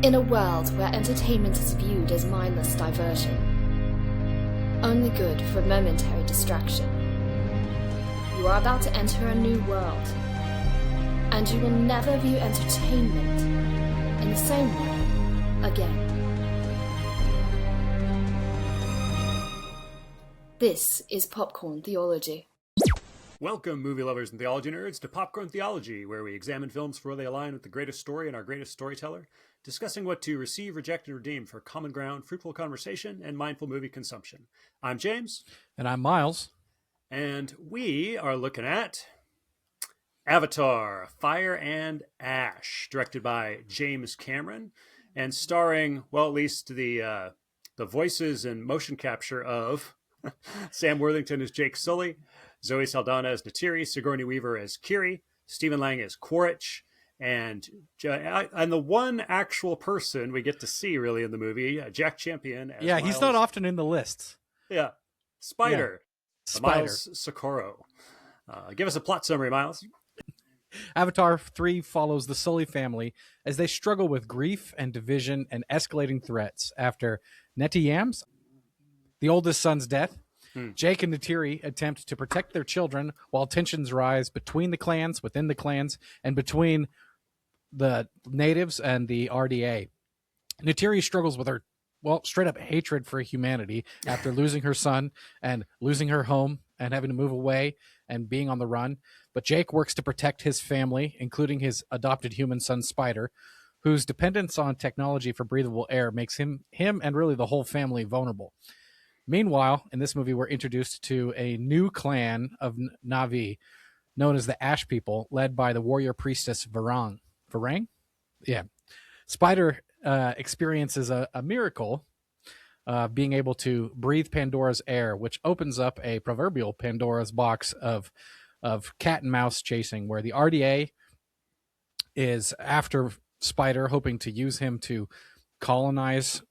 In a world where entertainment is viewed as mindless diversion, only good for momentary distraction, you are about to enter a new world, and you will never view entertainment in the same way again. This is Popcorn Theology. Welcome, movie lovers and theology nerds, to Popcorn Theology, where we examine films for where they align with the greatest story and our greatest storyteller, discussing what to receive, reject, and redeem for common ground, fruitful conversation, and mindful movie consumption. I'm James. And I'm Miles. And we are looking at Avatar, Fire and Ash, directed by James Cameron, and starring, well, at least the voices and motion capture of Sam Worthington as Jake Sully, Zoe Saldana as Neytiri, Sigourney Weaver as Kiri, Stephen Lang as Quaritch, and the one actual person we get to see really in the movie, Jack Champion as Miles. He's not often in the lists. Yeah, Spider. Spider. Miles Socorro. Give us a plot summary, Miles. Avatar 3 follows the Sully family as they struggle with grief and division and escalating threats after Neytiri, the oldest son's death. Jake and Neytiri attempt to protect their children while tensions rise between the clans, within the clans, and between the natives and the RDA. Neytiri struggles with her, straight up hatred for humanity after losing her son and losing her home and having to move away and being on the run. But Jake works to protect his family, including his adopted human son, Spider, whose dependence on technology for breathable air makes him and really the whole family vulnerable. Meanwhile, in this movie, we're introduced to a new clan of Navi, known as the Ash People, led by the warrior priestess Varang. Varang? Yeah. Spider experiences a miracle, being able to breathe Pandora's air, which opens up a proverbial Pandora's box of cat and mouse chasing, where the RDA is after Spider, hoping to use him to colonize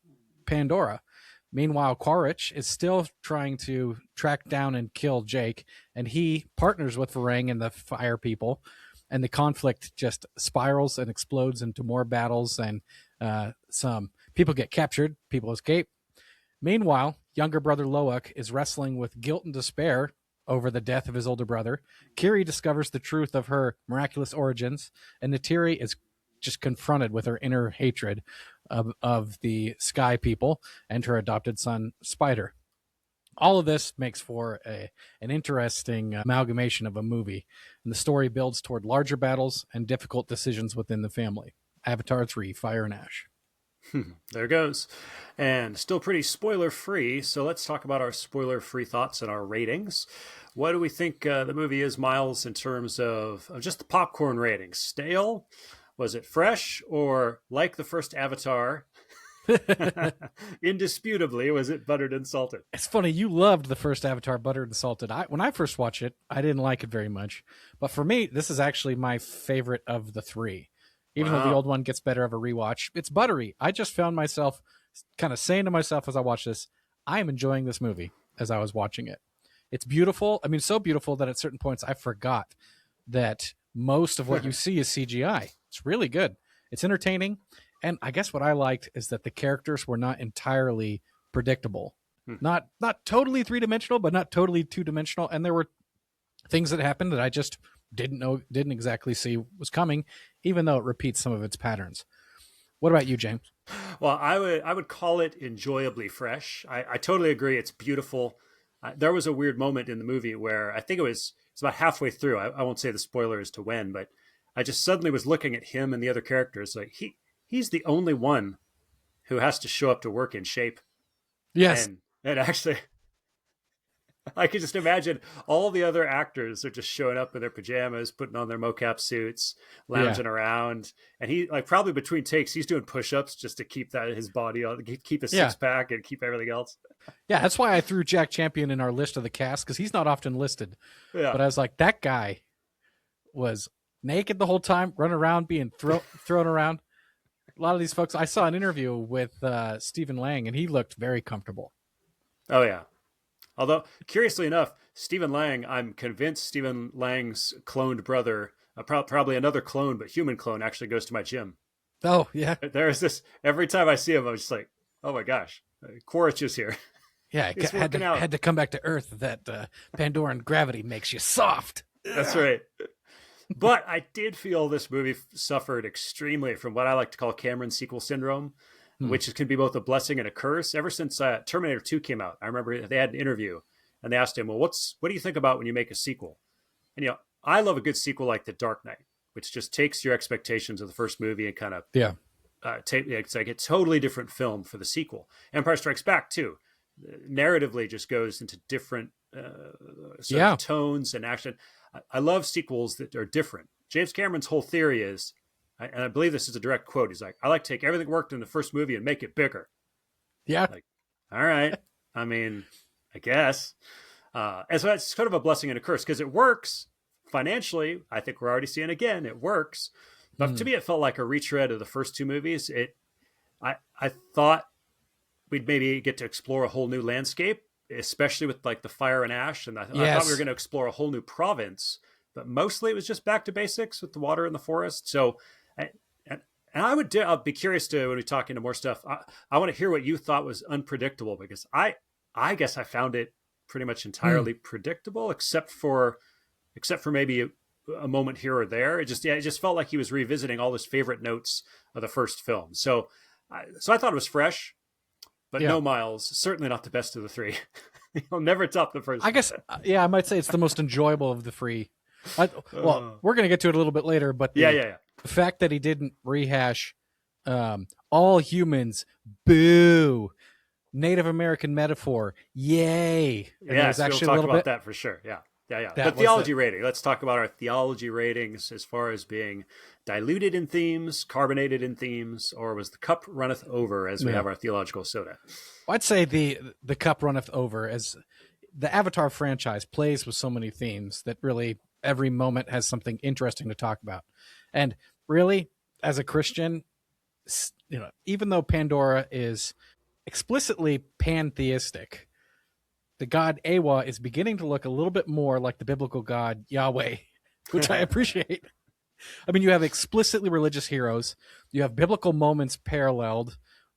Pandora. Meanwhile, Quaritch is still trying to track down and kill Jake, and he partners with Varang and the Fire People, and the conflict just spirals and explodes into more battles, and some people get captured, people escape. Meanwhile, younger brother Loak is wrestling with guilt and despair over the death of his older brother. Kiri discovers the truth of her miraculous origins, and Neytiri is just confronted with her inner hatred of the Sky People and her adopted son, Spider. All of this makes for an interesting amalgamation of a movie, and the story builds toward larger battles and difficult decisions within the family. Avatar 3, Fire and Ash. There goes. And still pretty spoiler-free, so let's talk about our spoiler-free thoughts and our ratings. What do we think the movie is, Miles, in terms of just the popcorn ratings? Stale? Was it fresh? Or like the first Avatar, indisputably, was it buttered and salted? It's funny, you loved the first Avatar, buttered and salted. When I first watched it, I didn't like it very much. But for me, this is actually my favorite of the three. Even though the old one gets better of a rewatch, it's buttery. I just found myself kind of saying to myself as I watched this, I am enjoying this movie as I was watching it. It's beautiful. I mean, so beautiful that at certain points I forgot that most of what you see is CGI. It's really good. It's entertaining. And I guess what I liked is that the characters were not entirely predictable. Not totally three-dimensional, but not totally two-dimensional. And there were things that happened that I just didn't exactly see was coming, even though it repeats some of its patterns. What about you, James? Well, I would call it enjoyably fresh. I totally agree. It's beautiful. There was a weird moment in the movie where I think it's about halfway through. I won't say the spoiler as to when, but I just suddenly was looking at him and the other characters like he's the only one who has to show up to work in shape. Yes. And actually, I can just imagine all the other actors are just showing up in their pajamas, putting on their mocap suits, lounging around. And he, like, probably between takes, he's doing push-ups just to keep his body on, keep his six-pack and keep everything else. Yeah, that's why I threw Jack Champion in our list of the cast, because he's not often listed. Yeah. But I was like, that guy was naked the whole time, running around, being thrown around. A lot of these folks, I saw an interview with Stephen Lang, and he looked very comfortable. Oh, yeah. Although, curiously enough, Stephen Lang, I'm convinced Stephen Lang's cloned brother, probably another clone, but human clone, actually goes to my gym. Oh, yeah. There's this, every time I see him, I'm just like, oh my gosh, Quaritch is here. Yeah, He's had working out. to come back to Earth. That Pandoran gravity makes you soft. That's right. But I did feel this movie suffered extremely from what I like to call Cameron sequel syndrome, which can be both a blessing and a curse. Ever since Terminator 2 came out, I remember they had an interview and they asked him, well, what do you think about when you make a sequel? And, I love a good sequel like The Dark Knight, which just takes your expectations of the first movie and kind of, it's like a totally different film for the sequel. Empire Strikes Back, too. Narratively just goes into different sort of tones and action. I love sequels that are different. James Cameron's whole theory is, and I believe this is a direct quote, he's like, I like to take everything that worked in the first movie and make it bigger. Yeah. Like, all right. I mean, I guess. And so that's kind of a blessing and a curse because it works financially. I think we're already seeing again, it works. But to me, it felt like a retread of the first two movies. I thought we'd maybe get to explore a whole new landscape, especially with like the fire and ash. And I thought we were going to explore a whole new province, but mostly it was just back to basics with the water and the forest. So, and I'll be curious to, when we talk into more stuff, I want to hear what you thought was unpredictable, because I guess I found it pretty much entirely predictable, except for maybe a moment here or there. It just felt like he was revisiting all his favorite notes of the first film. So I thought it was fresh. But no Miles, certainly not the best of the three. He'll never top the first. I guess, I might say it's the most enjoyable of the three. Well, we're going to get to it a little bit later, but the fact that he didn't rehash all humans, boo, Native American metaphor, yay. And we'll talk about that for sure. Yeah. But theology rating. Let's talk about our theology ratings as far as being diluted in themes, carbonated in themes, or was the cup runneth over as we have our theological soda? I'd say the cup runneth over, as the Avatar franchise plays with so many themes that really every moment has something interesting to talk about. And really, as a Christian, even though Pandora is explicitly pantheistic, the god Awa is beginning to look a little bit more like the biblical god Yahweh, which I appreciate. I mean, you have explicitly religious heroes. You have biblical moments paralleled,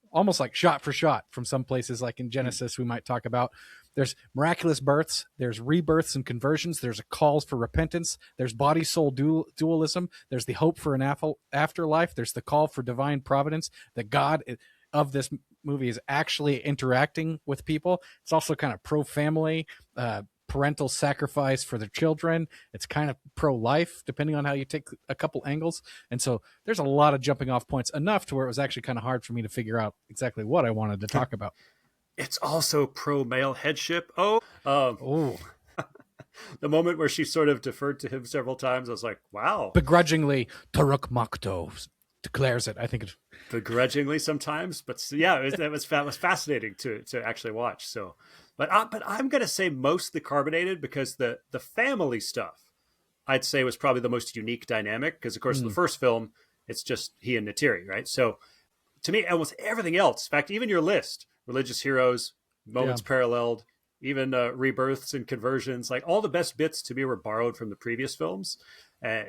almost like shot for shot from some places, like in Genesis we might talk about. There's miraculous births. There's rebirths and conversions. There's a calls for repentance. There's body-soul dualism. There's the hope for an afterlife. There's the call for divine providence. The God of this movie is actually interacting with people. It's also kind of pro-family, parental sacrifice for their children. It's kind of pro-life, depending on how you take a couple angles. And so there's a lot of jumping off points, enough to where it was actually kind of hard for me to figure out exactly what I wanted to talk about. It's also pro-male headship. The moment where she sort of deferred to him several times, I was like, wow. Begrudgingly, Taruk Makto declares it. I think it's begrudgingly sometimes, but that was fascinating to actually watch. So, but I'm going to say mostly carbonated, because the family stuff I'd say was probably the most unique dynamic, because of course the first film, it's just he and Neytiri, right? So to me, almost everything else, in fact, even your list, religious heroes, moments paralleled, even rebirths and conversions, like all the best bits to me were borrowed from the previous films.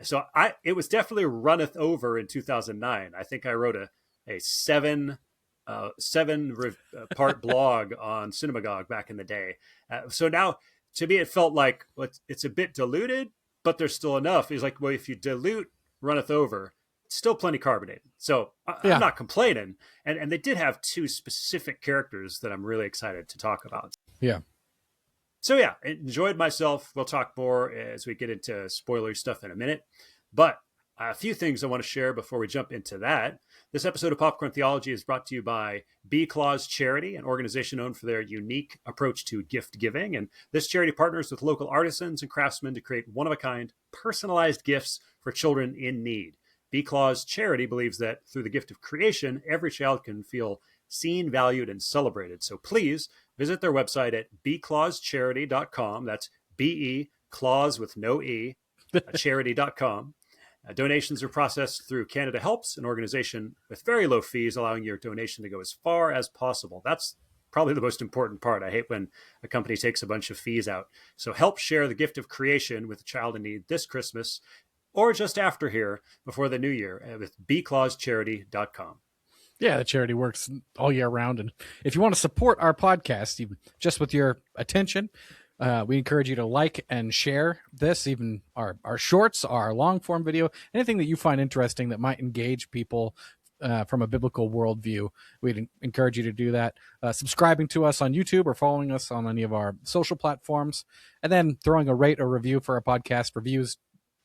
So it was definitely runneth over in 2009. I think I wrote a seven part blog on Cinemagogue back in the day. So now, to me, it felt like it's a bit diluted, but there's still enough. It's like, well, if you dilute runneth over, it's still plenty carbonated. So I'm not complaining. And they did have two specific characters that I'm really excited to talk about. Yeah. So enjoyed myself. We'll talk more as we get into spoiler stuff in a minute. But a few things I want to share before we jump into that. This episode of Popcorn Theology is brought to you by Claus Charity, an organization known for their unique approach to gift giving. And this charity partners with local artisans and craftsmen to create one-of-a-kind, personalized gifts for children in need. Claus Charity believes that through the gift of creation, every child can feel seen, valued, and celebrated. So please visit their website at beclauscharity.com. That's B-E, Claus with no E, charity.com. Donations are processed through Canada Helps, an organization with very low fees, allowing your donation to go as far as possible. That's probably the most important part. I hate when a company takes a bunch of fees out. So help share the gift of creation with a child in need this Christmas. or just after here before the new year with bclauscharity.com. Yeah, the charity works all year round. And if you want to support our podcast, even just with your attention, we encourage you to like and share this, even our shorts, our long form video, anything that you find interesting that might engage people from a biblical worldview. We'd encourage you to do that. Subscribing to us on YouTube or following us on any of our social platforms, and then throwing a rate or review for our podcast. Reviews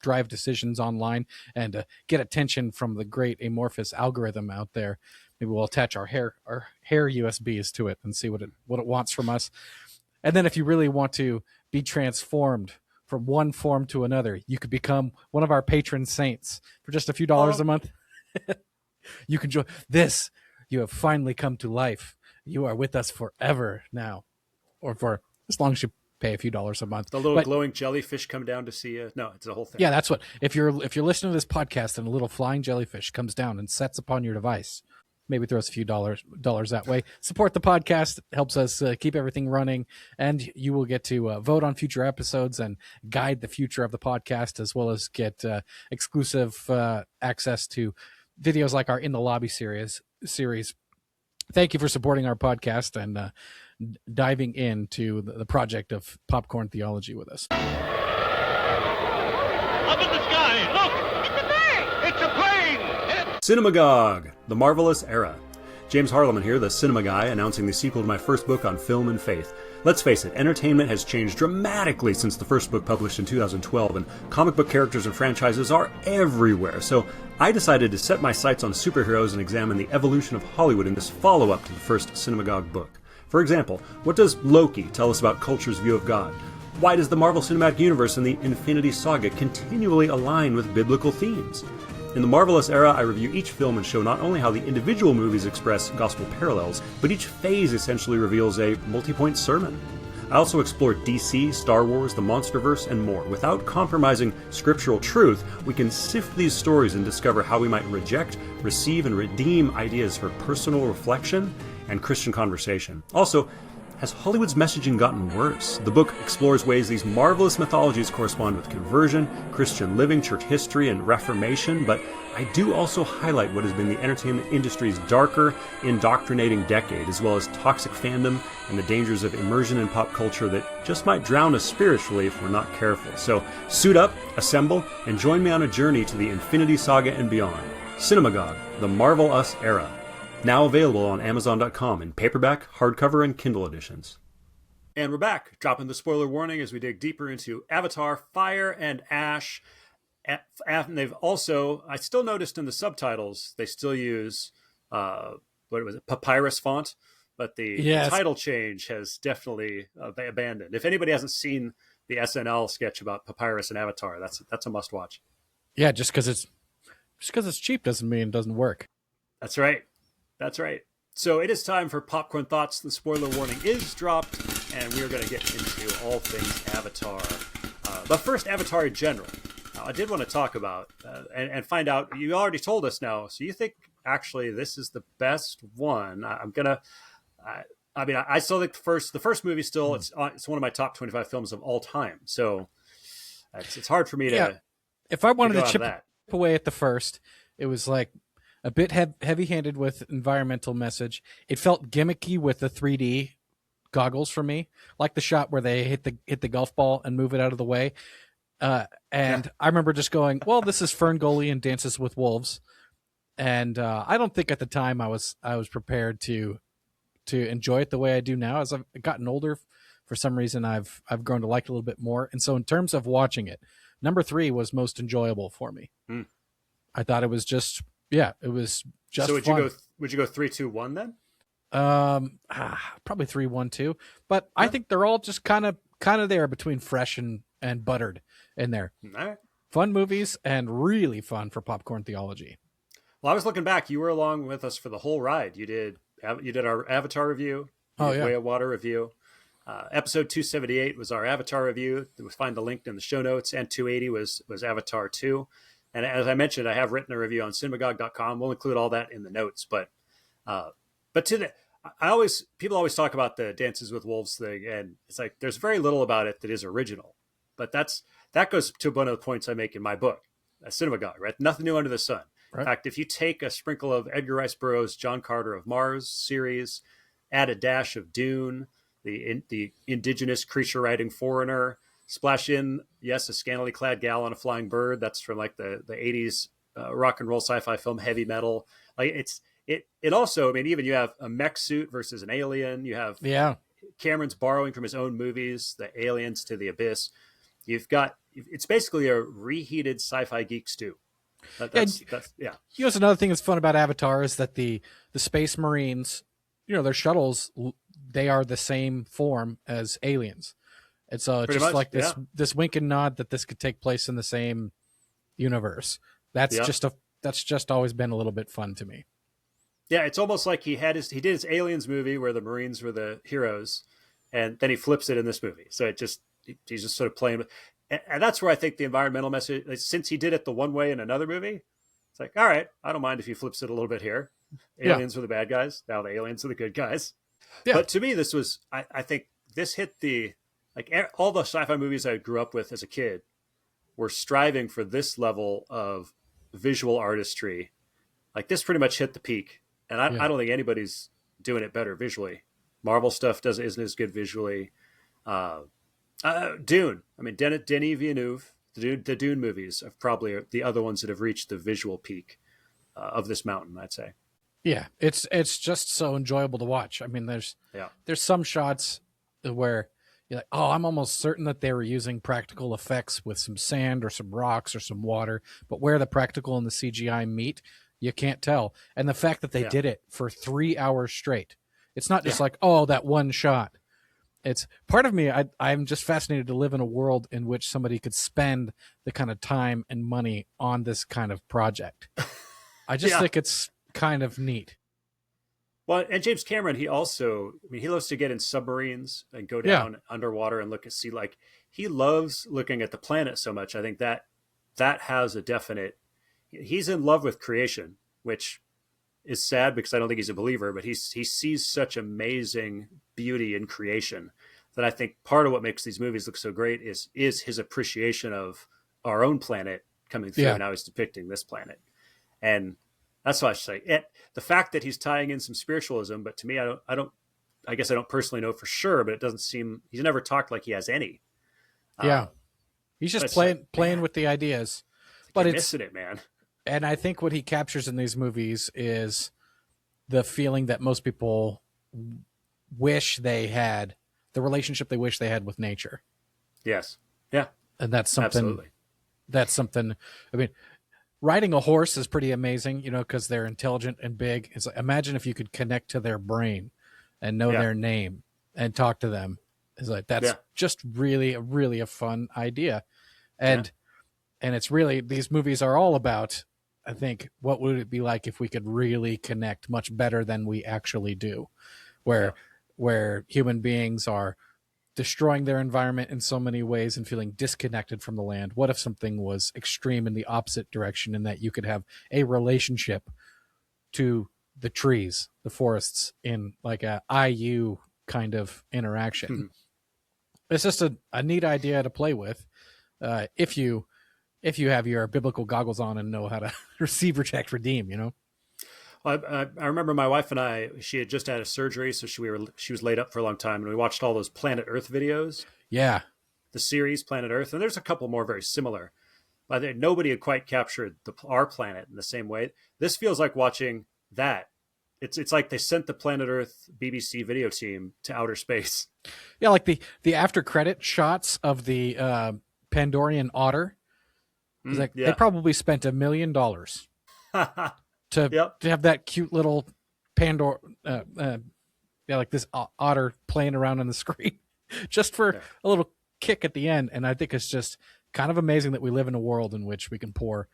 drive decisions online and get attention from the great amorphous algorithm out there. Maybe we'll attach our hair USBs to it and see what it wants from us. And then if you really want to be transformed from one form to another, you could become one of our patron saints for just a few dollars a month. You can join this. You have finally come to life. You are with us forever now, or for as long as you pay a few dollars a month. The little glowing jellyfish come down to see you. No, it's a whole thing. Yeah, that's what. If you're listening to this podcast and a little flying jellyfish comes down and sets upon your device, maybe throw us a few dollars that way. Support the podcast. It helps us keep everything running, and you will get to vote on future episodes and guide the future of the podcast, as well as get exclusive access to videos like our In the Lobby series. Thank you for supporting our podcast and diving into the project of popcorn theology with us. Up in the sky, look! It's a bird! It's a plane! Cinemagog, The Marvelous Era. James Harleman here, the cinema guy, announcing the sequel to my first book on film and faith. Let's face it, entertainment has changed dramatically since the first book published in 2012, and comic book characters and franchises are everywhere. So I decided to set my sights on superheroes and examine the evolution of Hollywood in this follow-up to the first Cinemagog book. For example, what does Loki tell us about culture's view of God? Why does the Marvel Cinematic Universe and the Infinity Saga continually align with biblical themes? In the Marvelous Era, I review each film and show not only how the individual movies express gospel parallels, but each phase essentially reveals a multi-point sermon. I also explore DC, Star Wars, the Monsterverse, and more. Without compromising scriptural truth, we can sift these stories and discover how we might reject, receive, and redeem ideas for personal reflection and Christian conversation. Also, has Hollywood's messaging gotten worse? The book explores ways these marvelous mythologies correspond with conversion, Christian living, church history, and Reformation, but I do also highlight what has been the entertainment industry's darker, indoctrinating decade, as well as toxic fandom and the dangers of immersion in pop culture that just might drown us spiritually if we're not careful. So suit up, assemble, and join me on a journey to the Infinity Saga and beyond. Cinemagog, The Marvel Us Era. Now available on Amazon.com in paperback, hardcover, and Kindle editions. And we're back, dropping the spoiler warning as we dig deeper into Avatar, Fire and Ash. And they've also, I still noticed in the subtitles, they still use, papyrus font, but the title change has definitely abandoned. If anybody hasn't seen the SNL sketch about papyrus and Avatar, that's a must watch. Yeah, just because it's cheap doesn't mean it doesn't work. That's right. That's right. So it is time for Popcorn Thoughts. The spoiler warning is dropped, and we are going to get into all things Avatar. But first, Avatar in general. I did want to talk about and find out. You already told us now, so you think actually this is the best one? I still think the first movie still it's one of my top 25 films of all time. So it's hard for me to. If I wanted to chip away at the first, it was like a bit heavy-handed with environmental message. It felt gimmicky with the 3D goggles for me, like the shot where they hit the golf ball and move it out of the way. I remember just going, well, this is Ferngully and Dances with Wolves. And I don't think at the time I was prepared to enjoy it the way I do now. As I've gotten older, for some reason I've grown to like it a little bit more. And so in terms of watching it, number 3 was most enjoyable for me. I thought it was just it was just. So would fun. you go 3, 2, 1 then? Probably 3, 1, 2. But I think they're all just kind of there between fresh and buttered in there. All right. Fun movies and really fun for popcorn theology. Well, I was looking back. You were along with us for the whole ride. You did our Avatar review. Way of Water review. Episode 278 was our Avatar review. We'll find the link in the show notes. And 280 was Avatar 2. And as I mentioned, I have written a review on cinemagog.com. We'll include all that in the notes. But people always talk about the Dances with Wolves thing, and it's like there's very little about it that is original. But that goes to one of the points I make in my book. a cinematography, right? Nothing new under the sun. Right. In fact, if you take a sprinkle of Edgar Rice Burroughs' John Carter of Mars series, add a dash of Dune, the indigenous creature riding foreigner, splash in, yes, a scantily clad gal on a flying bird. That's from like the 80s rock and roll sci-fi film Heavy Metal. Like it also, I mean, even you have a mech suit versus an alien. You have Cameron's borrowing from his own movies, the aliens to the abyss. You've got, it's basically a reheated sci-fi geek stew. That's You know, another thing that's fun about Avatar is that the Space Marines, you know, their shuttles, they are the same form as aliens. It's just much, like this wink and nod that this could take place in the same universe. That's just always been a little bit fun to me. Yeah, it's almost like he did his Aliens movie where the Marines were the heroes, and then he flips it in this movie. So he's just sort of playing with, and that's where I think the environmental message, since he did it the one way in another movie, it's like, all right, I don't mind if he flips it a little bit here. Aliens were the bad guys. Now the aliens are the good guys. Yeah. But to me, this was, I think this hit all the sci-fi movies I grew up with as a kid were striving for this level of visual artistry. Like this pretty much hit the peak. And I don't think anybody's doing it better visually. Marvel stuff isn't as good visually. Dune. I mean, Denis Villeneuve, the Dune movies are probably the other ones that have reached the visual peak of this mountain, I'd say. Yeah, it's just so enjoyable to watch. I mean, there's some shots where you're like, oh, I'm almost certain that they were using practical effects with some sand or some rocks or some water, but where the practical and the CGI meet, you can't tell. And the fact that they did it for 3 hours straight, it's not just like, oh, that one shot. It's part of me. I'm just fascinated to live in a world in which somebody could spend the kind of time and money on this kind of project. I just think it's kind of neat. Well, and James Cameron, he loves to get in submarines and go down underwater and look at sea. Like he loves looking at the planet so much. I think that has a definite, he's in love with creation, which is sad because I don't think he's a believer, but he sees such amazing beauty in creation that I think part of what makes these movies look so great is his appreciation of our own planet coming through and how he's depicting this planet. And that's why I say the fact that he's tying in some spiritualism, but to me, I guess I don't personally know for sure, but it doesn't seem, he's never talked like he has any. He's just playing with the ideas, but it's missing it, man. And I think what he captures in these movies is the feeling that most people wish they had, the relationship they wish they had with nature. Yes. Yeah. And that's something, absolutely. I mean, riding a horse is pretty amazing, you know, because they're intelligent and big. It's like, imagine if you could connect to their brain and know their name and talk to them. It's like, that's just really a fun idea. And it's really, these movies are all about, I think, what would it be like if we could really connect much better than we actually do, where human beings are destroying their environment in so many ways and feeling disconnected from the land. What if something was extreme in the opposite direction, and that you could have a relationship to the trees, the forests, in like a IU kind of interaction? Mm-hmm. It's just a neat idea to play with. If you have your biblical goggles on and know how to receive, reject, redeem, you know? I remember my wife and she had just had a surgery, so she was laid up for a long time, and we watched all those Planet Earth videos. Yeah. The series Planet Earth, and there's a couple more very similar. But nobody had quite captured our planet in the same way. This feels like watching that. It's like they sent the Planet Earth BBC video team to outer space. Yeah, like the after credit shots of the Pandorian otter. They probably spent $1 million to have that cute little Pandora, like this otter playing around on the screen, just for a little kick at the end. And I think it's just kind of amazing that we live in a world in which we can pour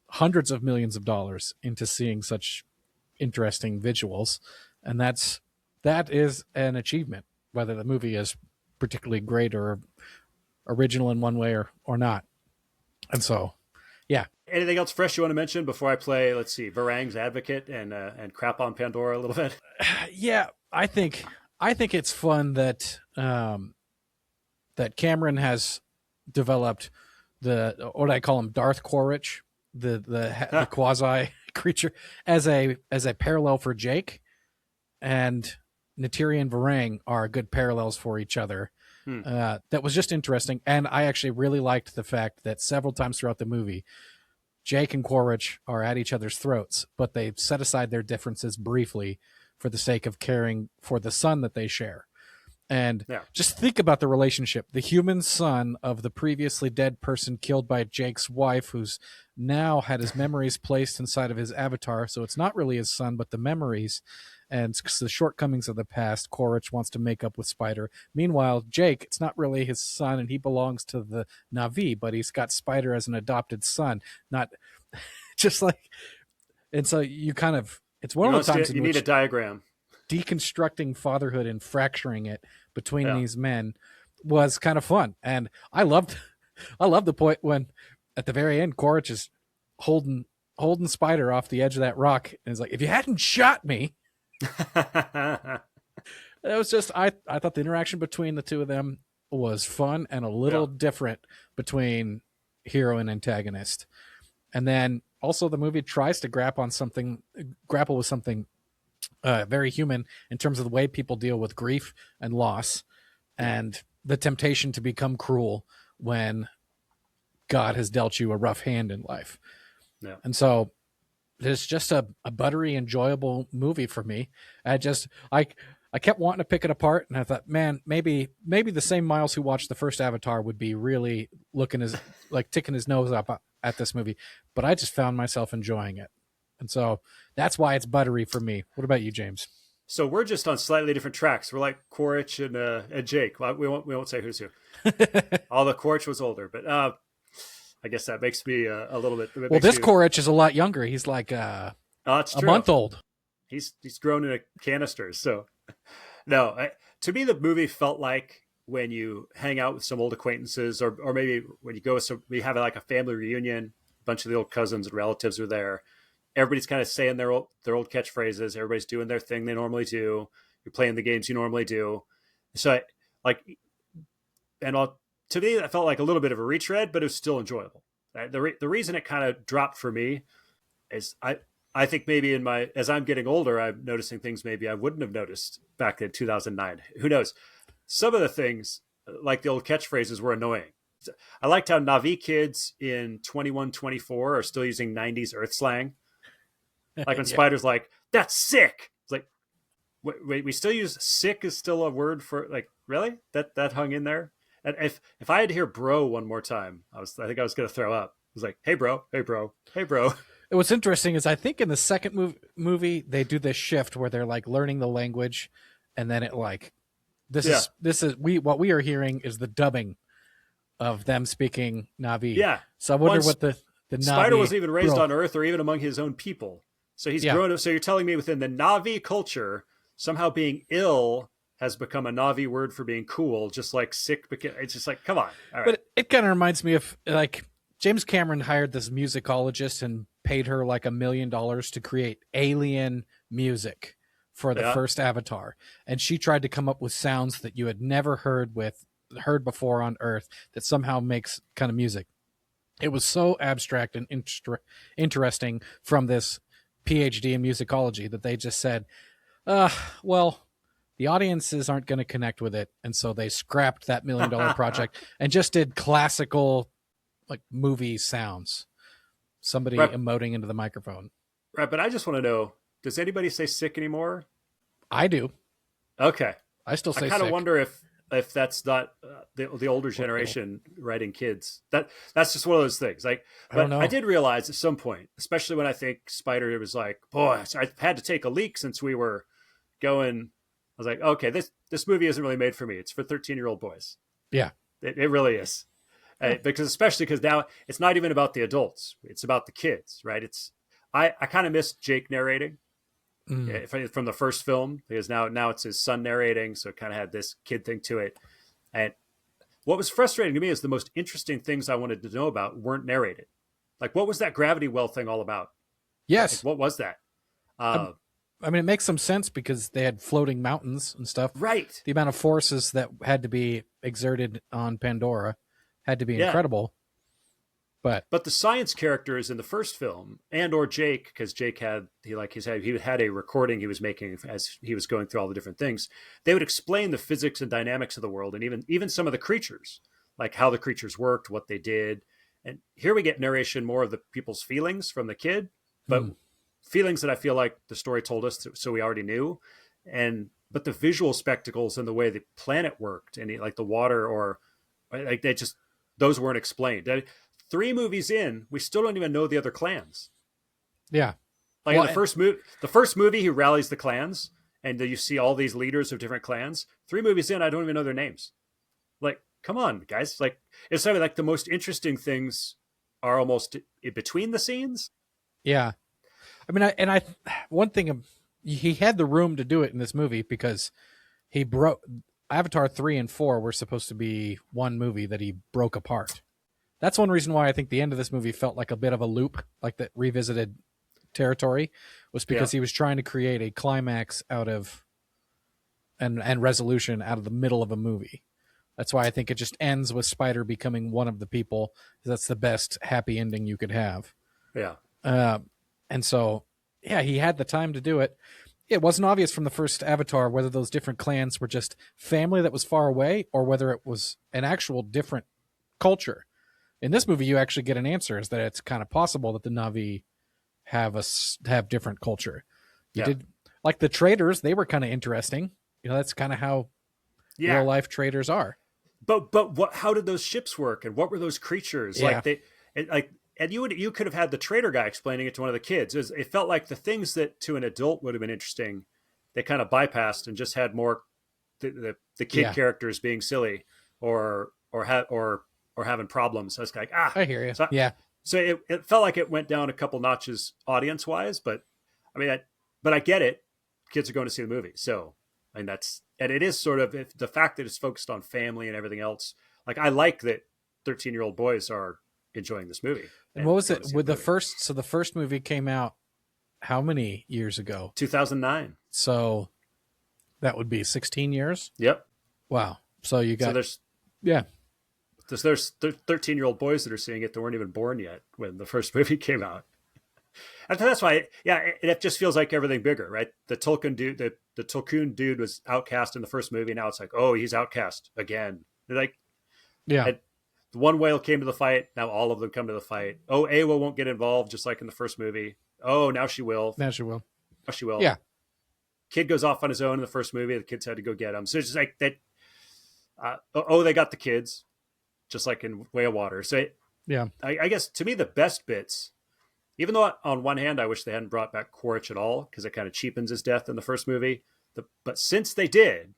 hundreds of millions of dollars into seeing such interesting visuals, and that is an achievement, whether the movie is particularly great or original in one way or not. And so, yeah. Anything else fresh you want to mention before I play, let's see, Varang's Advocate and crap on Pandora a little bit? Yeah, I think it's fun that that Cameron has developed what I call him, Darth Quaritch, the quasi creature, as a parallel for Jake, and Neytiri and Varang are good parallels for each other. That was just interesting, and I actually really liked the fact that several times throughout the movie, Jake and Quaritch are at each other's throats, but they set aside their differences briefly for the sake of caring for the son that they share. And just think about the relationship. The human son of the previously dead person killed by Jake's wife, who's now had his memories placed inside of his avatar. So it's not really his son, but the memories and the shortcomings of the past. Quaritch wants to make up with Spider. Meanwhile, Jake, it's not really his son, and he belongs to the Navi, but he's got Spider as an adopted son. Not just like, and so you kind of, it's one of the times you need a diagram. Deconstructing fatherhood and fracturing it between these men was kind of fun. And I loved the point when at the very end, Quaritch is holding Spider off the edge of that rock. And he's like, if you hadn't shot me. It was just, I thought the interaction between the two of them was fun and a little different between hero and antagonist. And then also the movie tries to grapple with something very human in terms of the way people deal with grief and loss and the temptation to become cruel when God has dealt you a rough hand in life. Yeah. And so it's just a buttery, enjoyable movie for me. I kept wanting to pick it apart, and I thought, man, maybe the same Miles who watched the first Avatar would be really ticking his nose up at this movie, but I just found myself enjoying it. And so that's why it's buttery for me. What about you, James? So we're just on slightly different tracks. We're like Quaritch and Jake. Well, we won't say who's who. Although Quaritch was older, but I guess that makes me a little bit. Quaritch is a lot younger. He's like a month old. He's grown in a canister. So no, to me, the movie felt like when you hang out with some old acquaintances, or maybe when you go with we have like a family reunion, a bunch of the old cousins and relatives are there. Everybody's kind of saying their old catchphrases. Everybody's doing their thing they normally do. You're playing the games you normally do. So to me, that felt like a little bit of a retread, but it was still enjoyable. The reason it kind of dropped for me is I think maybe as I'm getting older, I'm noticing things maybe I wouldn't have noticed back in 2009. Who knows? Some of the things, like the old catchphrases, were annoying. I liked how Navi kids in 2124 are still using 90s Earth slang. Like when Spider's like, that's sick. It's like, wait, we still use sick is still a word for, like, really? That hung in there? And if I had to hear bro one more time, I think I was going to throw up. It was like, hey bro, hey bro, hey bro. What's interesting is I think in the second movie, they do this shift where they're like learning the language, and then it like, what we are hearing is the dubbing of them speaking Navi. Yeah. So I wonder what the Navi Spider wasn't even raised on Earth or even among his own people. So he's grown up. So you're telling me within the Navi culture, somehow being ill has become a Navi word for being cool, just like sick. It's just like, come on. All right. But it kind of reminds me of like James Cameron hired this musicologist and paid her like $1 million to create alien music for the first Avatar. And she tried to come up with sounds that you had never heard before on Earth that somehow makes kind of music. It was so abstract and interesting from this PhD in musicology that they just said, well, the audiences aren't going to connect with it. And so they scrapped that $1 million project and just did classical like movie sounds. Somebody emoting into the microphone. Right. But I just want to know, does anybody say sick anymore? I do. Okay. I still say sick. I kind of wonder if that's not the older generation writing kids. That's just one of those things. Like, but I did realize at some point, especially when I think Spider was like, boy, I had to take a leak since we were going. I was like, okay, this movie isn't really made for me. It's for 13-year-old boys. Yeah, it really is. Especially because now it's not even about the adults. It's about the kids, right? I kind of miss Jake narrating from the first film, because now it's his son narrating. So it kind of had this kid thing to it. And what was frustrating to me is the most interesting things I wanted to know about weren't narrated. Like, what was that gravity well thing all about? Yes. Like, what was that? I mean, it makes some sense because they had floating mountains and stuff. Right. The amount of forces that had to be exerted on Pandora had to be incredible. But the science characters in the first film, and or Jake, because Jake had he had a recording he was making as he was going through all the different things. They would explain the physics and dynamics of the world, and even some of the creatures, like how the creatures worked, what they did. And here we get narration more of the people's feelings from the kid, but feelings that I feel like the story told us, so we already knew. But the visual spectacles and the way the planet worked, and like the water, or like those weren't explained. 3 movies in, we still don't even know the other clans. Yeah. Like in the first movie, he rallies the clans, and you see all these leaders of different clans. 3 movies in, I don't even know their names. Like, come on, guys. Like, it's something like the most interesting things are almost in between the scenes. Yeah. I mean, one thing, he had the room to do it in this movie because he broke Avatar 3 and 4 were supposed to be one movie that he broke apart. That's one reason why I think the end of this movie felt like a bit of a loop, like that revisited territory, was because he was trying to create a climax out of and resolution out of the middle of a movie. That's why I think it just ends with Spider becoming one of the people. That's the best happy ending you could have. Yeah. And so, yeah, he had the time to do it. It wasn't obvious from the first Avatar whether those different clans were just family that was far away or whether it was an actual different culture. In this movie, you actually get an answer, is that it's kind of possible that the Navi have different culture. You did, like the traders, they were kind of interesting. You know, that's kind of how real life traders are. But how did those ships work, and what were those creatures? Yeah. And you could have had the trader guy explaining it to one of the kids. It felt like the things that to an adult would have been interesting, they kind of bypassed and just had more the kid characters being silly or having problems. I was like, I hear you. So it felt like it went down a couple notches audience wise, but I mean, I get it. Kids are going to see the movie. So, and it is sort of the fact that it's focused on family and everything else. Like, I like that 13-year-old boys are enjoying this movie. And what was it with the first? So the first movie came out how many years ago? 2009. So that would be 16 years. Yep. Wow. So you got there's 13-year-old boys that are seeing it that weren't even born yet when the first movie came out. And that's why, it just feels like everything bigger, right? The Tulkun dude was outcast in the first movie. Now it's like, oh, he's outcast again. They're like, the one whale came to the fight. Now all of them come to the fight. Oh, Awa won't get involved, just like in the first movie. Oh, now she will. Now she will. Yeah. Kid goes off on his own in the first movie. The kids had to go get him. So it's just like that. They got the kids, just like in Way of Water. So I guess to me, the best bits, even though on one hand, I wish they hadn't brought back Quaritch at all, because it kind of cheapens his death in the first movie. But since they did,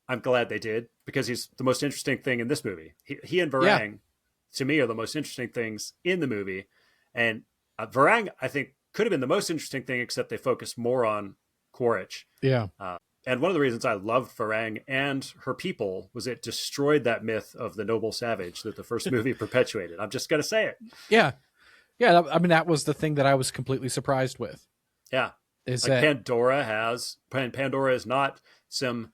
I'm glad they did, because he's the most interesting thing in this movie. He and Varang, to me, are the most interesting things in the movie. And Varang, I think, could have been the most interesting thing, except they focused more on Quaritch. Yeah. And one of the reasons I loved Varang and her people was it destroyed that myth of the noble savage that the first movie perpetuated. I'm just going to say it. Yeah. Yeah. I mean, that was the thing that I was completely surprised with. Yeah. Is like that Pandora is not some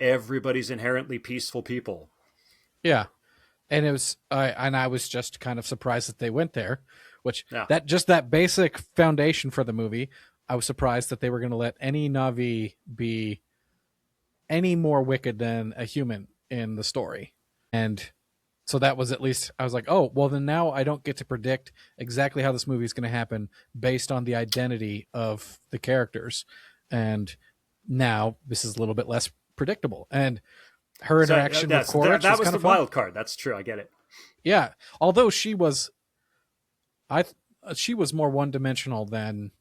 everybody's inherently peaceful people. Yeah. And I was just kind of surprised that they went there, which that basic foundation for the movie, I was surprised that they were going to let any Navi be any more wicked than a human in the story. And so that was, at least I was like, oh, well then now I don't get to predict exactly how this movie is going to happen based on the identity of the characters. And now this is a little bit less predictable. And her interaction with Quaritch that was the fun. wild card. That's true. I get it. Yeah. Although she was more one-dimensional than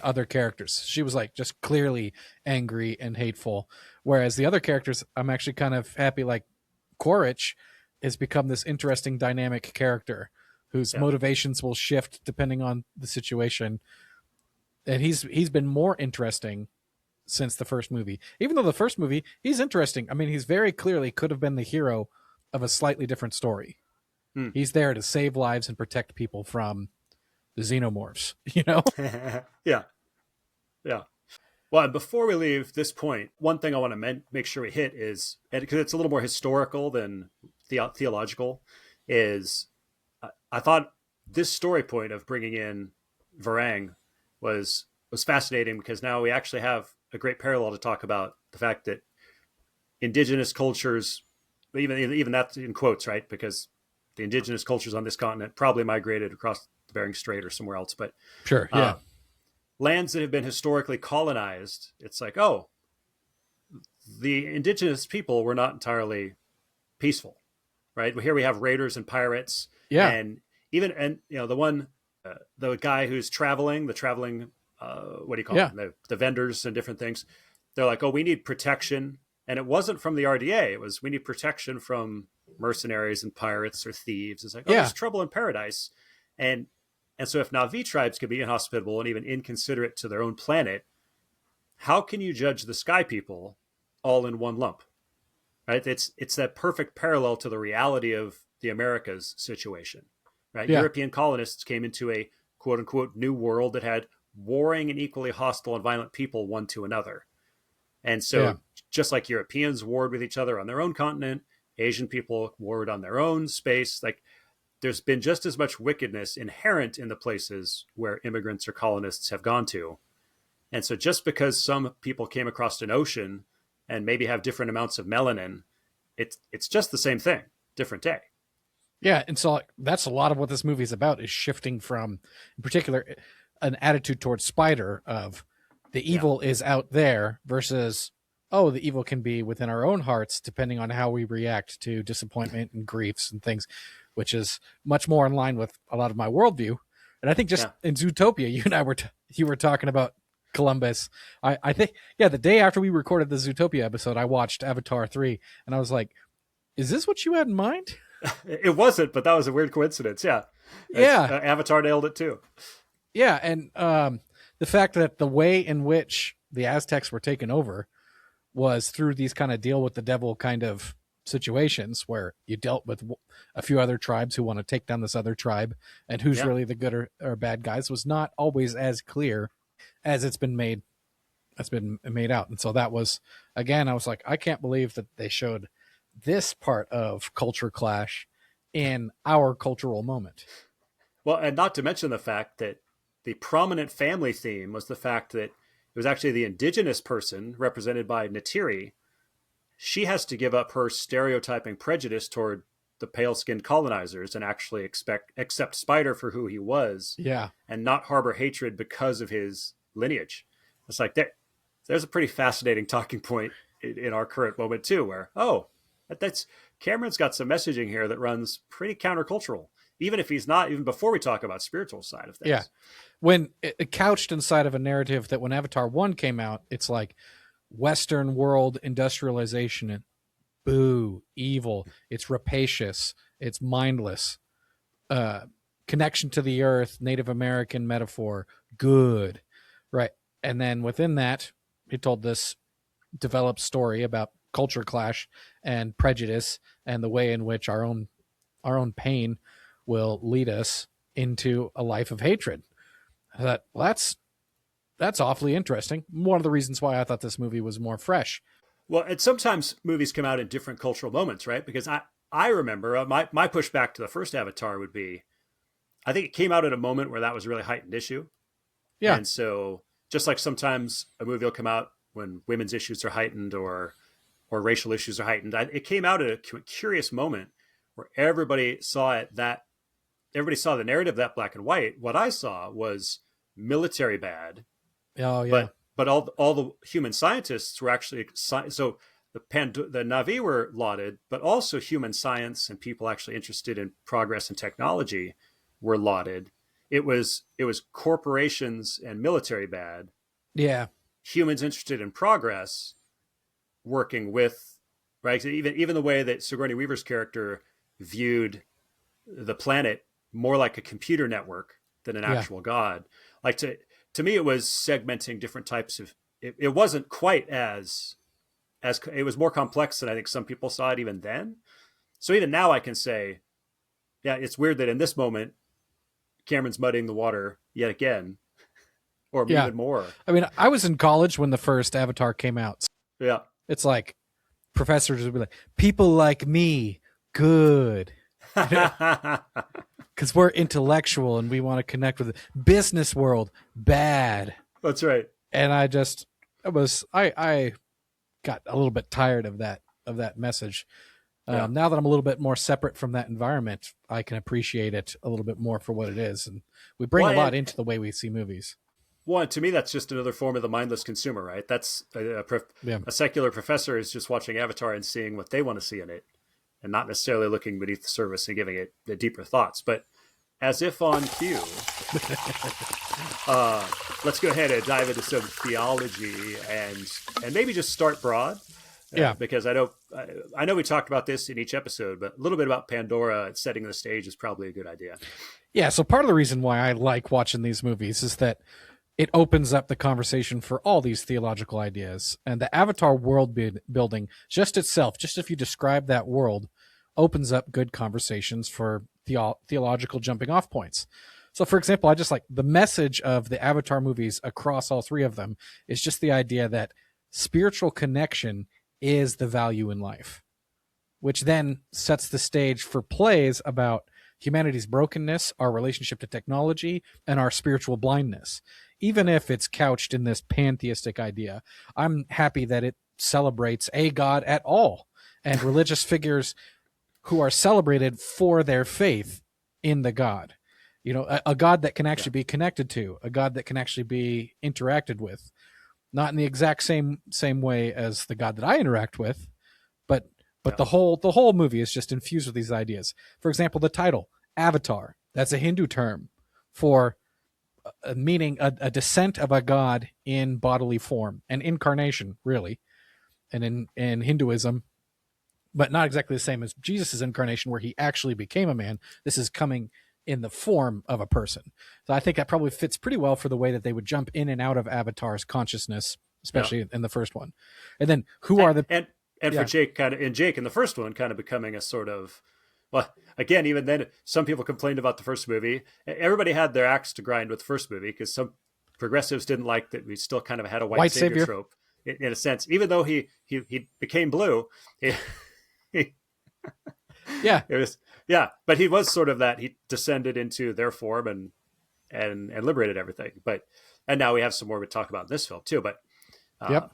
other characters. She was like just clearly angry and hateful. Whereas the other characters, I'm actually kind of happy, like Quaritch has become this interesting dynamic character whose motivations will shift depending on the situation. And he's been more interesting since the first movie. Even though the first movie, he's interesting. I mean, he's very clearly could have been the hero of a slightly different story. He's there to save lives and protect people from the xenomorphs, you know? Yeah. Well, before we leave this point, one thing I want to make sure we hit is, because it's a little more historical than theological, is I thought this story point of bringing in Varang was fascinating, because now we actually have a great parallel to talk about the fact that indigenous cultures, even that's in quotes, right? Because the indigenous cultures on this continent probably migrated across the Bering Strait or somewhere else, but Sure. Yeah. Lands that have been historically colonized, it's like, oh, the indigenous people were not entirely peaceful, right? Here we have raiders and pirates, Yeah. and the guy who's traveling, what do you call them? The vendors and different things. They're like, oh, we need protection. And it wasn't from the RDA. It was, we need protection from mercenaries and pirates or thieves. It's like, oh, there's trouble in paradise. And so if Navi tribes could be inhospitable and even inconsiderate to their own planet, how can you judge the sky people all in one lump? Right? It's that perfect parallel to the reality of the Americas situation. Right? Yeah. European colonists came into a quote unquote new world that had warring and equally hostile and violent people one to another. And so just like Europeans warred with each other on their own continent, Asian people warred on their own space. Like, there's been just as much wickedness inherent in the places where immigrants or colonists have gone to. And so just because some people came across an ocean and maybe have different amounts of melanin, it's just the same thing, different day. Yeah, and so that's a lot of what this movie is about, is shifting from, in particular, an attitude towards Spider of the evil is out there versus, oh, the evil can be within our own hearts, depending on how we react to disappointment and griefs and things, which is much more in line with a lot of my worldview. And I think just in Zootopia, you and I you were talking about Columbus. I think, the day after we recorded the Zootopia episode, I watched Avatar 3, and I was like, is this what you had in mind? It wasn't, but that was a weird coincidence. Yeah. Avatar nailed it too. Yeah, and the fact that the way in which the Aztecs were taken over was through these kind of deal with the devil kind of situations where you dealt with a few other tribes who want to take down this other tribe, and who's really the good or bad guys was not always as clear as it's been made out. And so that was, again, I was like, I can't believe that they showed this part of culture clash in our cultural moment. Well, and not to mention the fact that the prominent family theme was the fact that it was actually the indigenous person represented by Neytiri. She has to give up her stereotyping prejudice toward the pale-skinned colonizers and actually accept Spider for who he was, and not harbor hatred because of his lineage. It's like there's a pretty fascinating talking point in our current moment too, where that's Cameron's got some messaging here that runs pretty countercultural, even if he's not, even before we talk about spiritual side of things. Yeah, when it couched inside of a narrative that when Avatar 1 came out, it's like Western world industrialization and boo, evil, it's rapacious, it's mindless, connection to the earth, Native American metaphor, good, right? And then within that, he told this developed story about culture clash and prejudice and the way in which our own pain will lead us into a life of hatred. I thought, well, that's awfully interesting. One of the reasons why I thought this movie was more fresh. Well, and sometimes movies come out in different cultural moments, right? Because I remember my pushback to the first Avatar would be, I think it came out at a moment where that was a really heightened issue. Yeah. And so just like sometimes a movie will come out when women's issues are heightened or racial issues are heightened, it came out at a curious moment where everybody saw the narrative that black and white. What I saw was military bad. Oh, yeah. But all the human scientists were actually, so the Navi were lauded, but also human science and people actually interested in progress and technology were lauded. It was corporations and military bad. Yeah. Humans interested in progress working with, right? Even the way that Sigourney Weaver's character viewed the planet more like a computer network than an actual god. Like to me, it was segmenting different types of, it wasn't quite as it was more complex than I think some people saw it even then. So even now I can say, yeah, it's weird that in this moment, Cameron's muddying the water yet again, or even more. I mean, I was in college when the first Avatar came out. Yeah. It's like professors would be like, people like me, good. because we're intellectual and we want to connect with the business world. Bad. That's right. And I got a little bit tired of that message. Yeah. Now that I'm a little bit more separate from that environment, I can appreciate it a little bit more for what it is. And we bring a lot into the way we see movies. One, to me, that's just another form of the mindless consumer, right? That's a secular professor is just watching Avatar and seeing what they want to see in it, and not necessarily looking beneath the surface and giving it the deeper thoughts. But as if on cue, let's go ahead and dive into some theology and maybe just start broad. Because I know we talked about this in each episode, but a little bit about Pandora and setting the stage is probably a good idea. Yeah, so part of the reason why I like watching these movies is that it opens up the conversation for all these theological ideas. And the Avatar world building, just itself, just if you describe that world, opens up good conversations for theological jumping off points. So, for example, I just like the message of the Avatar movies across all three of them is just the idea that spiritual connection is the value in life, which then sets the stage for plays about humanity's brokenness, our relationship to technology, and our spiritual blindness. Even if it's couched in this pantheistic idea, I'm happy that it celebrates a God at all and religious figures who are celebrated for their faith in the God. You know, a God that can actually be connected to, a God that can actually be interacted with. Not in the exact same way as the God that I interact with, but the whole movie is just infused with these ideas. For example, the title, Avatar, that's a Hindu term for meaning a descent of a god in bodily form, an incarnation, really. And in Hinduism, but not exactly the same as Jesus' incarnation where he actually became a man. This is coming in the form of a person. So I think that probably fits pretty well for the way that they would jump in and out of Avatar's consciousness, especially in the first one. And then for Jake in the first one kind of becoming a sort of, well, again, even then some people complained about the first movie. Everybody had their axe to grind with the first movie because some progressives didn't like that we still kind of had a white savior trope in a sense, even though he became blue. But he was sort of that. He descended into their form and liberated everything. And now we have some more to talk about in this film too. But so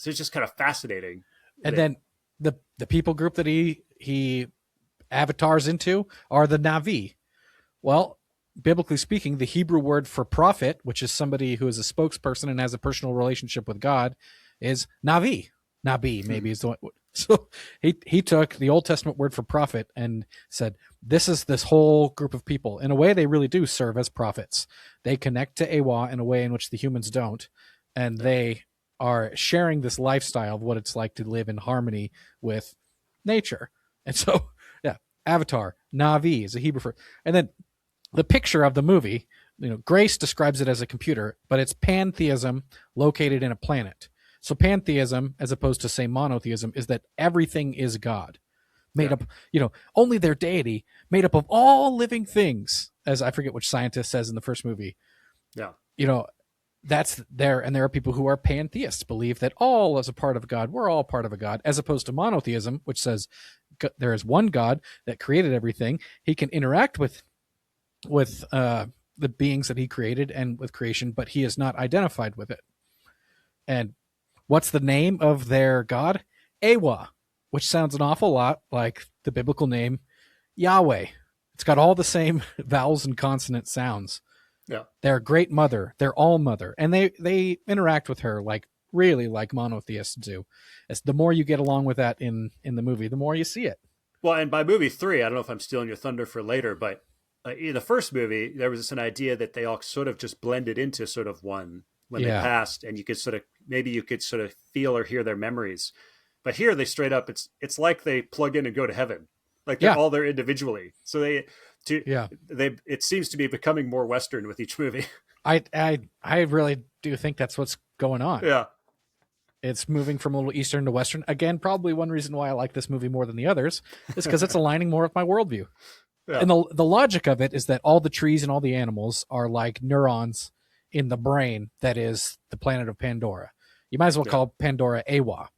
it's just kind of fascinating. And then the people group that he avatars into are the Navi. Well, biblically speaking, the Hebrew word for prophet, which is somebody who is a spokesperson and has a personal relationship with God, is Navi. Nabi maybe is the one. So he took the Old Testament word for prophet and said, this is this whole group of people. In a way, they really do serve as prophets. They connect to Awa in a way in which the humans don't. And they are sharing this lifestyle of what it's like to live in harmony with nature. And so, Avatar, Navi is a Hebrew for, and then the picture of the movie, Grace describes it as a computer, but it's pantheism located in a planet. So pantheism, as opposed to say monotheism, is that everything is God, made up, only their deity, made up of all living things, as I forget which scientist says in the first movie. Yeah. That's there. And there are people who are pantheists, believe that all is a part of God. We're all part of a God, as opposed to monotheism, which says there is one God that created everything. He can interact with the beings that he created and with creation, but he is not identified with it. And what's the name of their God? Awa, which sounds an awful lot like the biblical name Yahweh. It's got all the same vowels and consonant sounds. Yeah. They're great mother. They're all mother. And they interact with her really like monotheists do. As the more you get along with that in the movie, the more you see it. Well, and by movie 3, I don't know if I'm stealing your thunder for later, but in the first movie, there was an idea that they all sort of just blended into sort of one when they passed, and you could sort of feel or hear their memories. But here they straight up, it's like they plug in and go to heaven. Like they're all there individually. So it seems to be becoming more Western with each movie. I really do think that's what's going on. Yeah. It's moving from a little Eastern to Western. Again, probably one reason why I like this movie more than the others is because it's aligning more with my worldview. Yeah. And the logic of it is that all the trees and all the animals are like neurons in the brain that is the planet of Pandora. You might as well call Pandora Awa,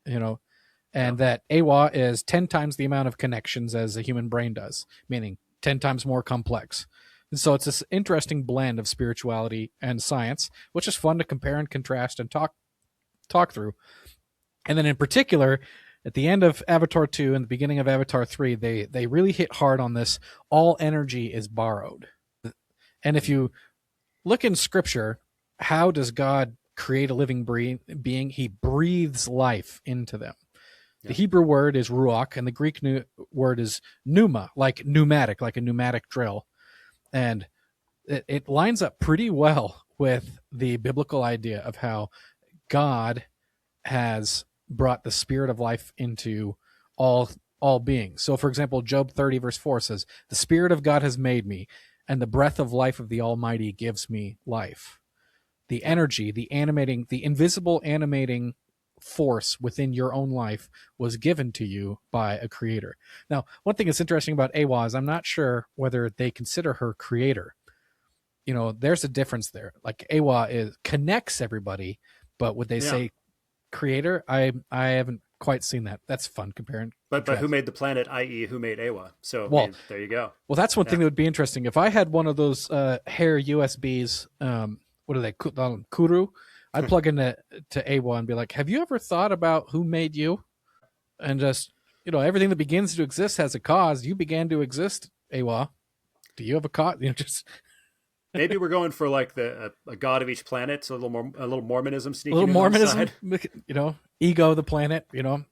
and that Awa is 10 times the amount of connections as a human brain does, meaning 10 times more complex. And so it's this interesting blend of spirituality and science, which is fun to compare and contrast and talk through. And then in particular, at the end of Avatar 2 and the beginning of Avatar 3, they really hit hard on this. All energy is borrowed. And if you look in Scripture, how does God create a living being? He breathes life into them. Yeah. The Hebrew word is ruach, and the Greek word is pneuma, like pneumatic, like a pneumatic drill. And it lines up pretty well with the biblical idea of how God has brought the spirit of life into all beings. So, for example, Job 30, verse 4 says, "The Spirit of God has made me, and the breath of life of the Almighty gives me life." The energy, the invisible animating force within your own life was given to you by a creator. Now, one thing that's interesting about Awa is I'm not sure whether they consider her creator. There's a difference there. Like Awa connects everybody, but would they say creator? I haven't quite seen that. That's fun comparing. But who made the planet, i.e. who made Awa? So there you go. Well, that's one thing that would be interesting. If I had one of those hair USBs, what are they? Kuru? I'd plug into Awa and be like, have you ever thought about who made you? And just, everything that begins to exist has a cause. You began to exist, Awa. Do you have a cause? Maybe we're going for like a god of each planet, so a little Mormonism sneaking in. A little Mormonism, ego the planet,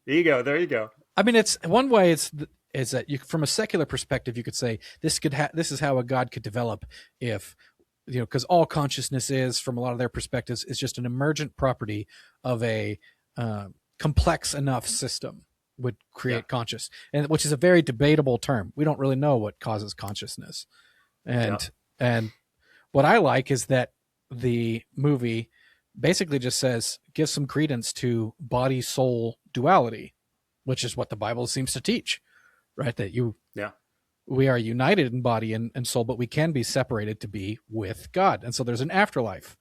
Ego, there you go. I mean, it's one way is that you, from a secular perspective, you could say this is how a god could develop if, because all consciousness is, from a lot of their perspectives, is just an emergent property of a complex enough system would create conscious, and which is a very debatable term. We don't really know what causes consciousness, and what I like is that the movie basically just gives some credence to body-soul duality, which is what the Bible seems to teach, right? That we are united in body and soul, but we can be separated to be with God. And so there's an afterlife,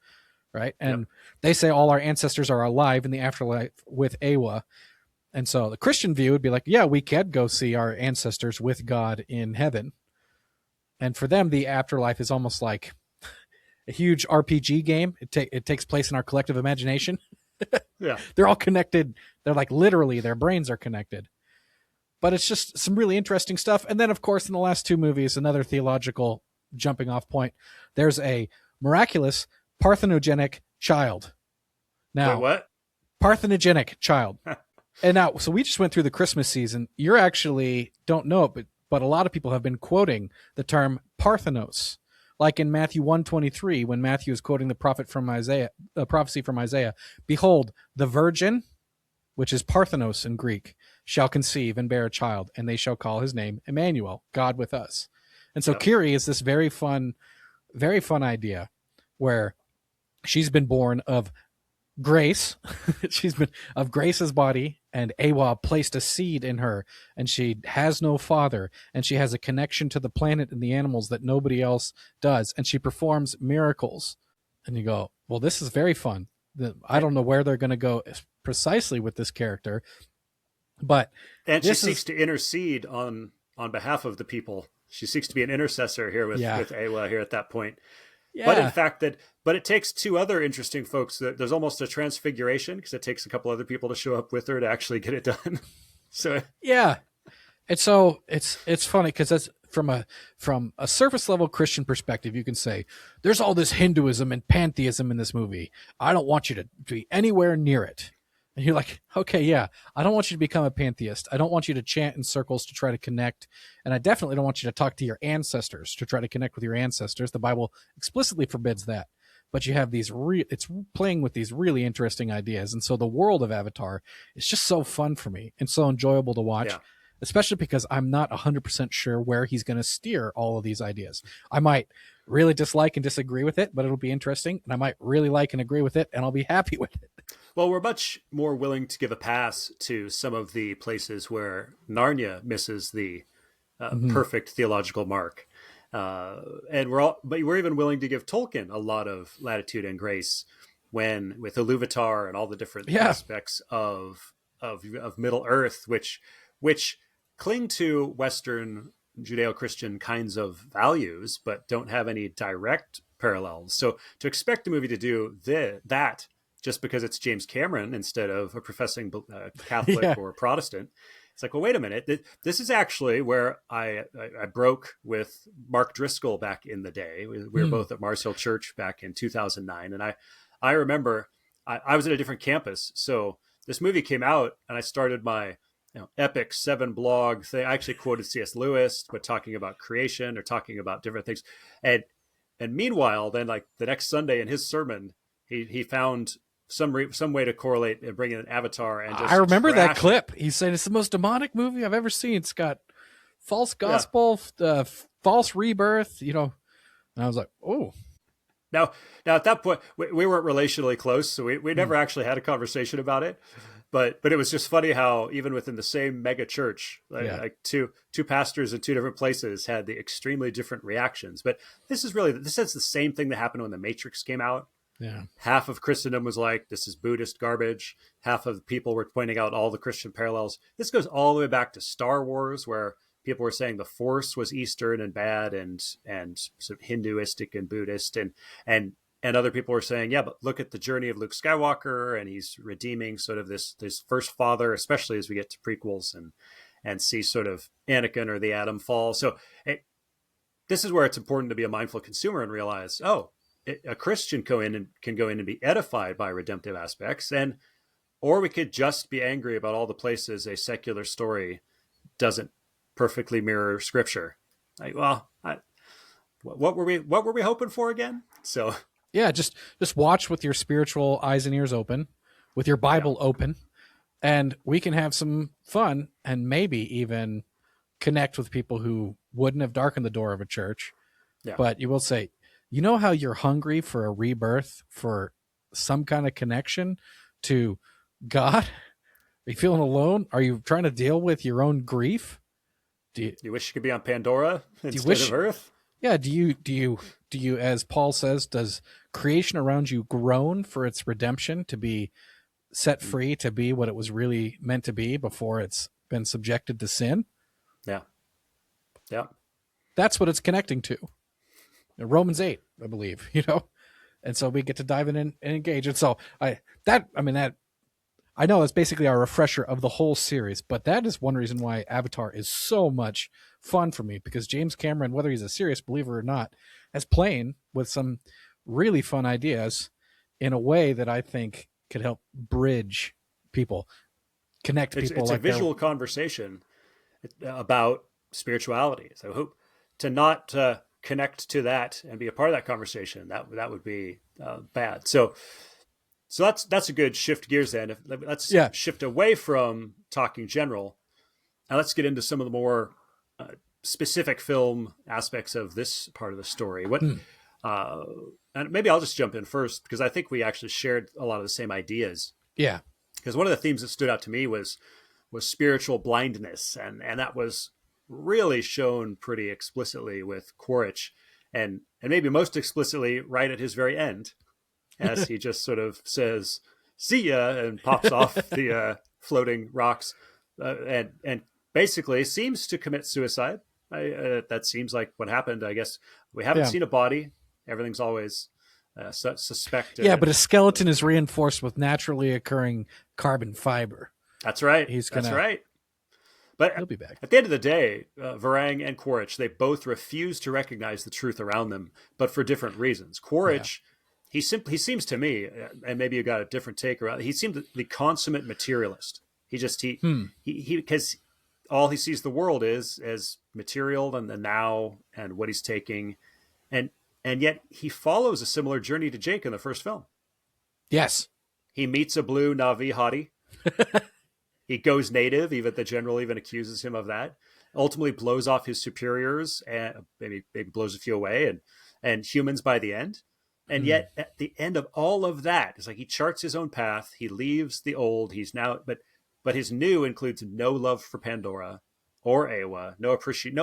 right? And they say all our ancestors are alive in the afterlife with Awa. And so the Christian view would be like, yeah, we can go see our ancestors with God in heaven. And for them, the afterlife is almost like a huge RPG game. It takes place in our collective imagination. They're all connected. They're like literally their brains are connected. But it's just some really interesting stuff. And then, of course, in the last two movies, another theological jumping off point, there's a miraculous parthenogenic child. Now, wait, what? Parthenogenic child. And now, so we just went through the Christmas season. You actually don't know it, but a lot of people have been quoting the term Parthenos. Like in Matthew 1:23, when Matthew is quoting the prophecy from Isaiah, "Behold, the virgin," which is Parthenos in Greek, "shall conceive and bear a child, and they shall call his name Emmanuel," God with us. And so Kiri is this very fun idea where she's been born of grace. She's been of Grace's body, and Awa placed a seed in her, and she has no father, and she has a connection to the planet and the animals that nobody else does, and she performs miracles. And you go, well, this is very fun. I don't know where they're going to go precisely with this character, but she seeks to intercede on behalf of the people. She seeks to be an intercessor here with Awa here at that point. Yeah. But in fact, but it takes two other interesting folks. There's almost a transfiguration because it takes a couple other people to show up with her to actually get it done. So and so it's funny because that's from a surface level Christian perspective. You can say there's all this Hinduism and pantheism in this movie. I don't want you to be anywhere near it. And you're like, okay, yeah, I don't want you to become a pantheist. I don't want you to chant in circles to try to connect. And I definitely don't want you to talk to your ancestors to try to connect with your ancestors. The Bible explicitly forbids that. But you have it's playing with these really interesting ideas. And so the world of Avatar is just so fun for me and so enjoyable to watch, especially because I'm not 100% sure where he's going to steer all of these ideas. I might really dislike and disagree with it, but it'll be interesting. And I might really like and agree with it, and I'll be happy with it. Well, we're much more willing to give a pass to some of the places where Narnia misses the perfect theological mark. And we're even willing to give Tolkien a lot of latitude and grace with Iluvatar and all the different aspects of Middle Earth, which cling to Western Judeo-Christian kinds of values, but don't have any direct parallels. So to expect a movie to do that just because it's James Cameron instead of a professing Catholic or Protestant, it's like, well, wait a minute. This is actually where I broke with Mark Driscoll back in the day. We were both at Mars Hill Church back in 2009. And I remember I was at a different campus. So this movie came out and I started my epic 7 blog thing. I actually quoted C.S. Lewis, but talking about creation or talking about different things. And meanwhile, then like the next Sunday in his sermon, he found some way to correlate and bring in an Avatar. And just I remember that clip. He said it's the most demonic movie I've ever seen. It's got false gospel, false rebirth, And I was like, oh. Now at that point, we weren't relationally close, so we never actually had a conversation about it. But it was just funny how even within the same mega church, like two pastors in 2 different places had the extremely different reactions. But this is the same thing that happened when The Matrix came out. Yeah. Half of Christendom was like, this is Buddhist garbage. Half of the people were pointing out all the Christian parallels. This goes all the way back to Star Wars, where people were saying the Force was Eastern and bad and sort of Hinduistic and Buddhist. And other people were saying, yeah, but look at the journey of Luke Skywalker, and he's redeeming sort of this first father, especially as we get to prequels and see sort of Anakin or the Adam fall. So this is where it's important to be a mindful consumer and realize, a Christian can go in and be edified by redemptive aspects, or we could just be angry about all the places a secular story doesn't perfectly mirror Scripture. Like, well, what were we hoping for again? So. Yeah, just watch with your spiritual eyes and ears open, with your Bible open, and we can have some fun and maybe even connect with people who wouldn't have darkened the door of a church. Yeah. But you will say, you know how you're hungry for a rebirth, for some kind of connection to God? Are you feeling alone? Are you trying to deal with your own grief? Do you wish you could be on Pandora instead of Earth? Yeah. Do you, as Paul says, does creation around you groan for its redemption, to be set free, to be what it was really meant to be before it's been subjected to sin? Yeah. Yeah. That's what it's connecting to. Romans 8, I believe, and so we get to dive in and engage. And so I know that's basically our refresher of the whole series, but that is one reason why Avatar is so much fun for me, because James Cameron, whether he's a serious believer or not, is playing with some really fun ideas in a way that I think could help bridge people, connect people. It's a visual conversation about spirituality. So I hope to not connect to that and be a part of that conversation. That would be bad. So that's a good shift gears then. Let's shift away from talking general, and let's get into some of the more specific film aspects of this part of the story. And maybe I'll just jump in first, because I think we actually shared a lot of the same ideas. Yeah. Because one of the themes that stood out to me was spiritual blindness, and that was really shown pretty explicitly with Quaritch, and maybe most explicitly right at his very end, as he just sort of says, "See ya," and pops off the floating rocks, and basically seems to commit suicide. That seems like what happened. I guess we haven't seen a body. Everything's always suspected. Yeah, but a skeleton is reinforced with naturally occurring carbon fiber. That's right. That's right. But he'll be back. At the end of the day, Varang and Quaritch, they both refuse to recognize the truth around them, but for different reasons. Quaritch, he seems to me, and maybe you got a different take around it, he seemed the consummate materialist. Because all he sees the world is as material and the now and what he's taking. And yet he follows a similar journey to Jake in the first film. Yes. He meets a blue Navi hottie. He goes native, even the general even accuses him of that. Ultimately blows off his superiors and maybe blows a few away and humans by the end. And yet at the end of all of that, it's like he charts his own path. He leaves the old. He's now, but his new includes no love for Pandora or Awa, no,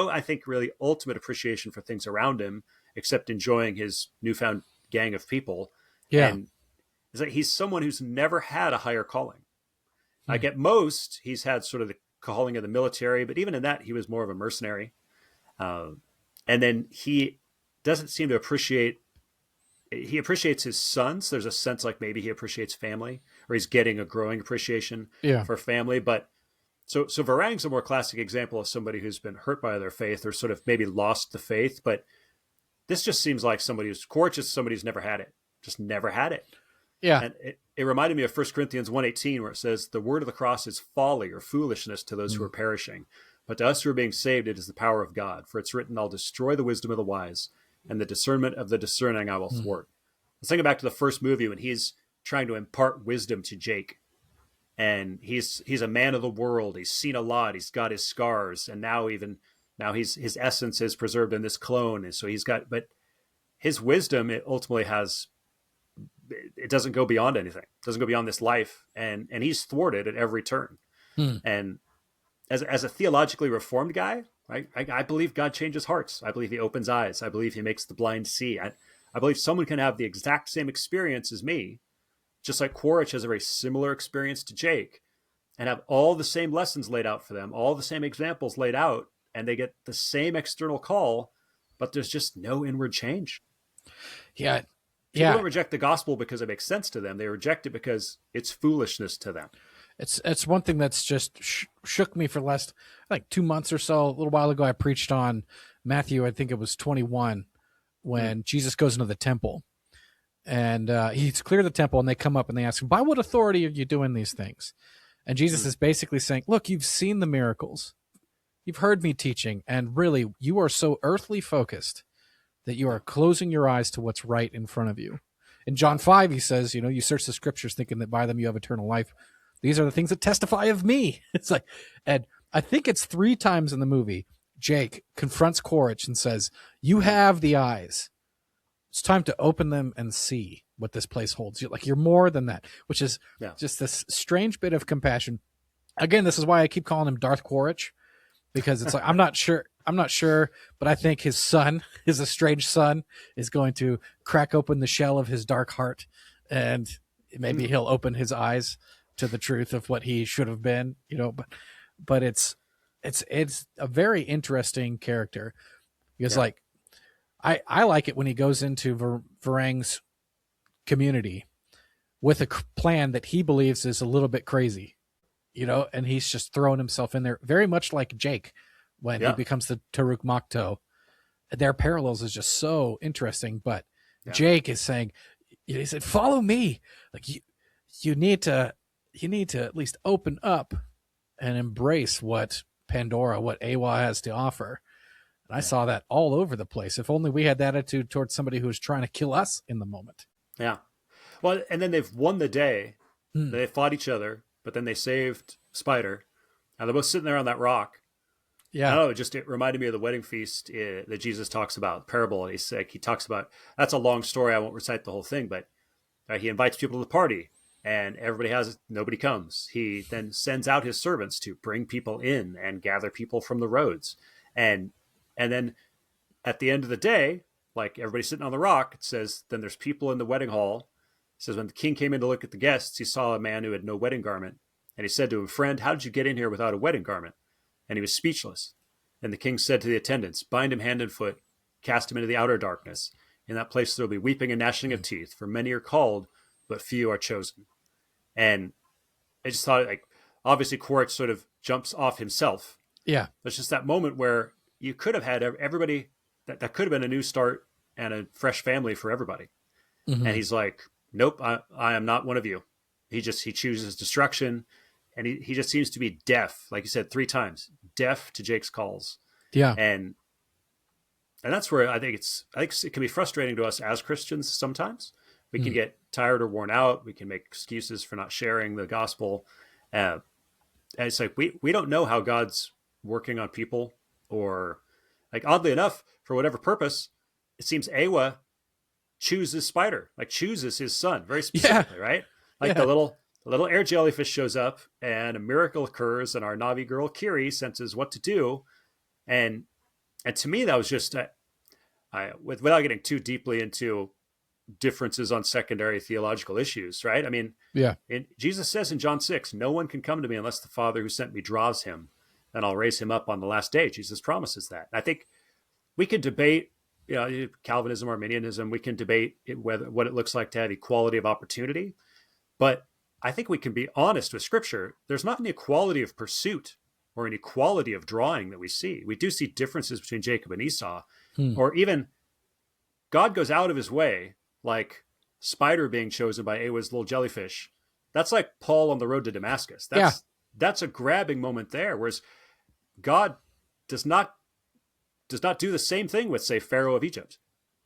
I think really ultimate appreciation for things around him, except enjoying his newfound gang of people. Yeah. And it's like he's someone who's never had a higher calling. Like at most, he's had sort of the calling of the military, but even in that, he was more of a mercenary. And then he doesn't seem to appreciate. He appreciates his sons. There's a sense like maybe he appreciates family, or he's getting a growing appreciation for family. But so Varang's a more classic example of somebody who's been hurt by their faith, or sort of maybe lost the faith. But this just seems like Quaritch is somebody who's never had it, just never had it. Yeah. And it reminded me of 1 Corinthians 1:18, where it says, the word of the cross is folly or foolishness to those who are perishing. But to us who are being saved, it is the power of God. For it's written, I'll destroy the wisdom of the wise, and the discernment of the discerning I will thwart. Let's think back to the first movie when he's trying to impart wisdom to Jake. And he's a man of the world. He's seen a lot. He's got his scars. And now his essence is preserved in this clone. And so but his wisdom, it ultimately it doesn't go beyond anything. It doesn't go beyond this life. And he's thwarted at every turn. And as a theologically reformed guy, right, I believe God changes hearts. I believe he opens eyes. I believe he makes the blind see. I believe someone can have the exact same experience as me, just like Quaritch has a very similar experience to Jake, and have all the same lessons laid out for them, all the same examples laid out, and they get the same external call, but there's just no inward change. Yeah. People don't reject the gospel because it makes sense to them. They reject it because it's foolishness to them. It's one thing that's just shook me for the last, like 2 months or so. A little while ago, I preached on Matthew, I think it was 21, when Jesus goes into the temple. And he's cleared the temple, and they come up and they ask him, by what authority are you doing these things? And Jesus is basically saying, look, you've seen the miracles. You've heard me teaching, and really, you are so earthly focused that you are closing your eyes to what's right in front of you. In John 5, he says, you search the scriptures thinking that by them you have eternal life. These are the things that testify of me. It's like, and I think it's 3 times in the movie, Jake confronts Quaritch and says, you have the eyes. It's time to open them and see what this place holds. You're more than that, which is just this strange bit of compassion. Again, this is why I keep calling him Darth Quaritch, because it's like, I'm not sure, but I think his son, his estranged son, is going to crack open the shell of his dark heart, and maybe he'll open his eyes to the truth of what he should have been, but it's a very interesting character, because like, I like it when he goes into Varang's community with a plan that he believes is a little bit crazy, and he's just throwing himself in there, very much like Jake when he becomes the Taruk Makto. Their parallels is just so interesting, but Jake is saying, he said, follow me. Like you need to at least open up and embrace what Pandora, what Awa has to offer. And I saw that all over the place. If only we had that attitude towards somebody who was trying to kill us in the moment. Yeah. Well, and then they've won the day. They fought each other, but then they saved Spider. Now they're both sitting there on that rock. Yeah. I don't know, it reminded me of the wedding feast that Jesus talks about, parable. He talks about, that's a long story. I won't recite the whole thing, but he invites people to the party. And nobody comes. He then sends out his servants to bring people in and gather people from the roads. And then at the end of the day, like everybody's sitting on the rock, it says, then there's people in the wedding hall. It says, when the king came in to look at the guests, he saw a man who had no wedding garment. And he said to him, friend, how did you get in here without a wedding garment? And he was speechless. And the king said to the attendants, bind him hand and foot, cast him into the outer darkness. In that place there will be weeping and gnashing of teeth, for many are called, but few are chosen. And I just thought, like, obviously Quaritch sort of jumps off himself. Yeah. There's just that moment where you could have had everybody, that could have been a new start and a fresh family for everybody. And he's like, nope, I am not one of you. He chooses destruction, and he just seems to be deaf, like you said 3 times, deaf to Jake's calls. Yeah. And that's where I think it can be frustrating to us as Christians sometimes. We can get tired or worn out. We can make excuses for not sharing the gospel. And it's like, we don't know how God's working on people, or like, oddly enough, for whatever purpose, it seems Awa chooses Spider, like chooses his son very specifically, right? Like the little air jellyfish shows up and a miracle occurs, and our Navi girl Kiri senses what to do. And to me, that was just, without getting too deeply into differences on secondary theological issues, right? I mean, Jesus says in John 6, no one can come to me unless the Father who sent me draws him, and I'll raise him up on the last day. Jesus promises that. And I think we could debate, Calvinism, Arminianism. We can debate what it looks like to have equality of opportunity, but I think we can be honest with Scripture. There's not an equality of pursuit or an equality of drawing that we see. We do see differences between Jacob and Esau, or even God goes out of his way, like Spider being chosen by Awa's little jellyfish. That's like Paul on the road to Damascus. That's a grabbing moment there, whereas God does not do the same thing with, say, Pharaoh of Egypt.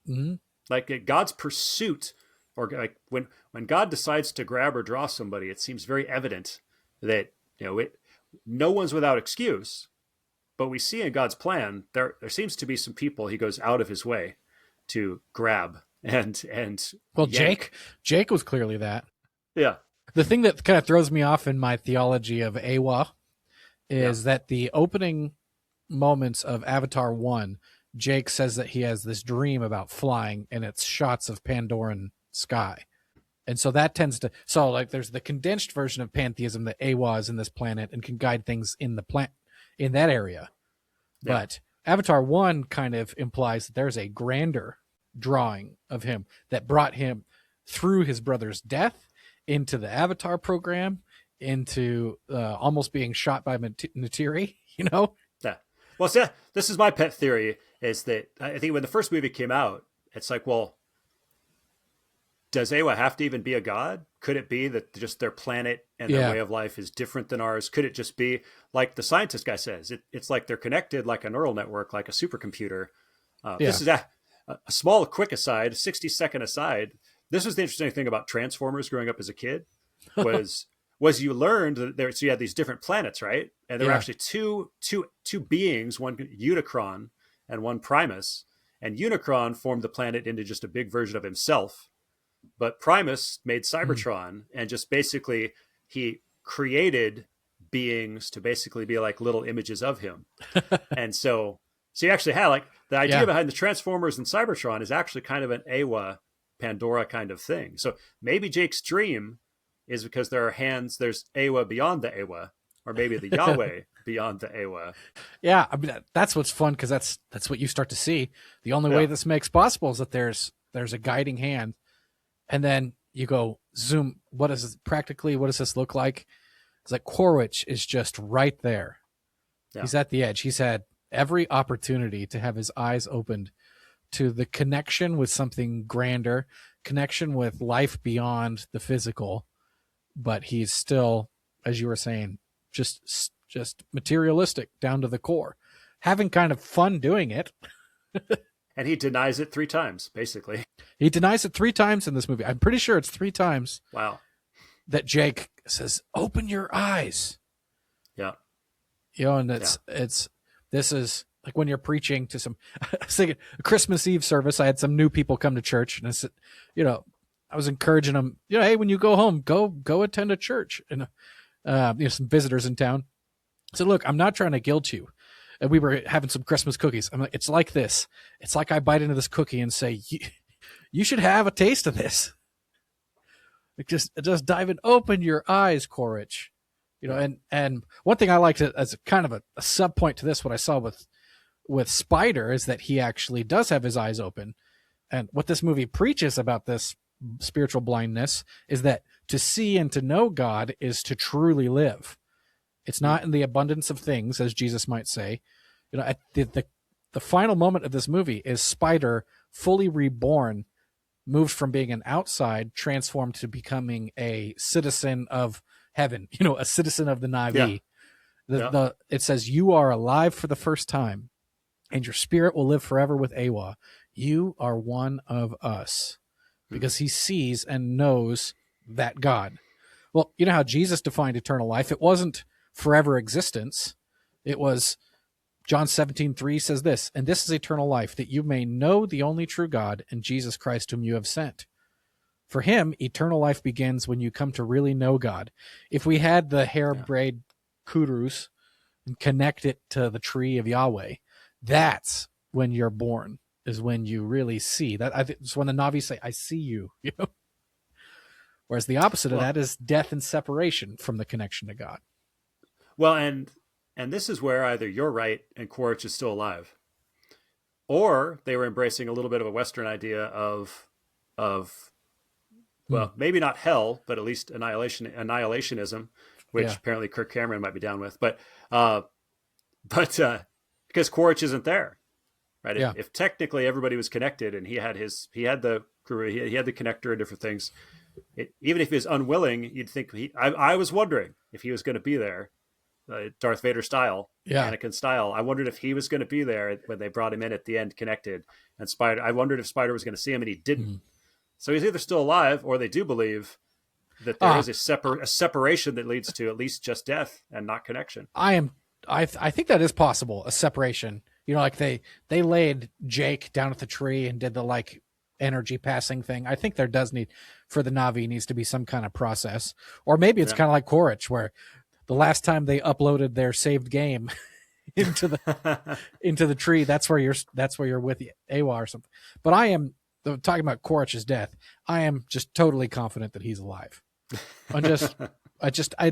Mm-hmm. Like God's pursuit, or like when God decides to grab or draw somebody, it seems very evident that no one's without excuse. But we see in God's plan there seems to be some people he goes out of his way to grab and well, yank. Jake was clearly that. Yeah. The thing that kind of throws me off in my theology of Awa is that the opening moments of Avatar 1, Jake says that he has this dream about flying, and it's shots of Pandoran sky. And so that tends to, there's the condensed version of pantheism that Awa is in this planet and can guide things in in that area. Yeah. But Avatar 1 kind of implies that there's a grander drawing of him that brought him through his brother's death into the Avatar program, into almost being shot by Neytiri, Yeah. Well, see, this is my pet theory, is that I think when the first movie came out, it's like, well, does Awa have to even be a god? Could it be that just their planet and their way of life is different than ours? Could it just be like the scientist guy says? It's like they're connected like a neural network, like a supercomputer. This is a small, quick aside, 60-second aside. This was the interesting thing about Transformers growing up as a kid was you learned that so you had these different planets, right? And there were actually two beings, one Unicron and one Primus. And Unicron formed the planet into just a big version of himself. But Primus made Cybertron, and just basically he created beings to basically be like little images of him. And so you actually had like the idea behind the Transformers and Cybertron is actually kind of an Awa Pandora kind of thing. So maybe Jake's dream is because there's Awa beyond the Awa, or maybe the Yahweh beyond the Awa. Yeah, I mean that's what's fun, because that's what you start to see. The only way this makes possible is that there's a guiding hand, and then you go zoom. What does this look like? It's like Quaritch is just right there. Yeah. He's at the edge. He's had every opportunity to have his eyes opened to the connection with something grander, connection with life beyond the physical, but he's still, as you were saying, just materialistic down to the core, having kind of fun doing it. And he denies it 3 times, basically. He denies it 3 times in this movie. I'm pretty sure it's 3 times. Wow. That Jake says, "Open your eyes." Yeah. And this is like when you're preaching to some, I was thinking a Christmas Eve service, I had some new people come to church, and I said, I was encouraging them, hey, when you go home, go attend a church. And, some visitors in town. I said, look, I'm not trying to guilt you. And we were having some Christmas cookies. I'm like, it's like this. It's like I bite into this cookie and say, you should have a taste of this. Like just dive in, open your eyes, Quaritch. And one thing I liked as kind of a sub point to this, what I saw with Spider, is that he actually does have his eyes open. And what this movie preaches about this spiritual blindness is that to see and to know God is to truly live. It's not in the abundance of things, as Jesus might say. At the final moment of this movie is Spider fully reborn, moved from being an outside, transformed to becoming a citizen of heaven, a citizen of the Navi. It says, you are alive for the first time, and your spirit will live forever with Awa. You are one of us, because he sees and knows that God. Well, you know how Jesus defined eternal life? It wasn't forever existence. It was, John 17:3 says this, and this is eternal life, that you may know the only true God and Jesus Christ whom you have sent. For him, eternal life begins when you come to really know God. If we had the hair braid kudus and connect it to the tree of Yahweh, that's when you're born, is when you really see. That I think it's when the Navi say, I see you. Whereas the opposite of that is death and separation from the connection to God. Well, and this is where either you're right and Quaritch is still alive, or they were embracing a little bit of a Western idea of well, maybe not hell, but at least annihilationism, which apparently Kirk Cameron might be down with. But because Quaritch isn't there, right? Yeah. If technically everybody was connected and he had the connector and different things, even if he was unwilling, you'd think I was wondering if he was going to be there, Darth Vader style, Anakin style. I wondered if he was going to be there when they brought him in at the end, connected. And I wondered if Spider was going to see him, and he didn't. So he's either still alive, or they do believe that there is a separation that leads to at least just death and not connection. I think that is possible, a separation. You know, like they laid Jake down at the tree and did the like energy passing thing. I think there does for the Navi needs to be some kind of process, or maybe it's kind of like Quaritch, where the last time they uploaded their saved game into the tree, that's where you're with Awa or something. But I am talking about Quaritch's death. I am just totally confident that he's alive. I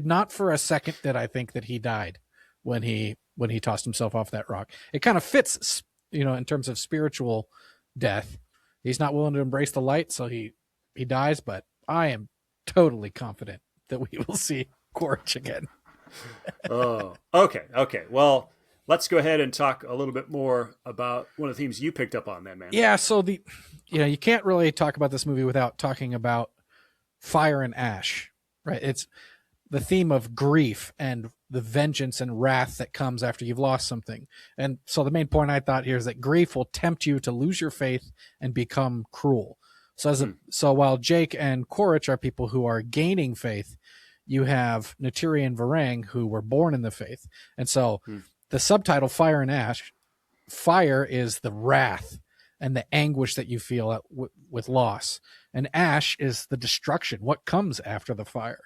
not for a second did I think that he died when he tossed himself off that rock. It kind of fits, you know, in terms of spiritual death. He's not willing to embrace the light, so he dies. But I am totally confident that we will see Quaritch again. Oh, okay. Well, let's go ahead and talk a little bit more about one of the themes you picked up on, then, man. Yeah. So you can't really talk about this movie without talking about fire and ash, right? It's the theme of grief and the vengeance and wrath that comes after you've lost something. And so the main point I thought here is that grief will tempt you to lose your faith and become cruel. So while Jake and Quaritch are people who are gaining faith, you have Neytiri and Varang who were born in the faith. And so the subtitle, Fire and Ash, fire is the wrath and the anguish that you feel with loss. And ash is the destruction, what comes after the fire.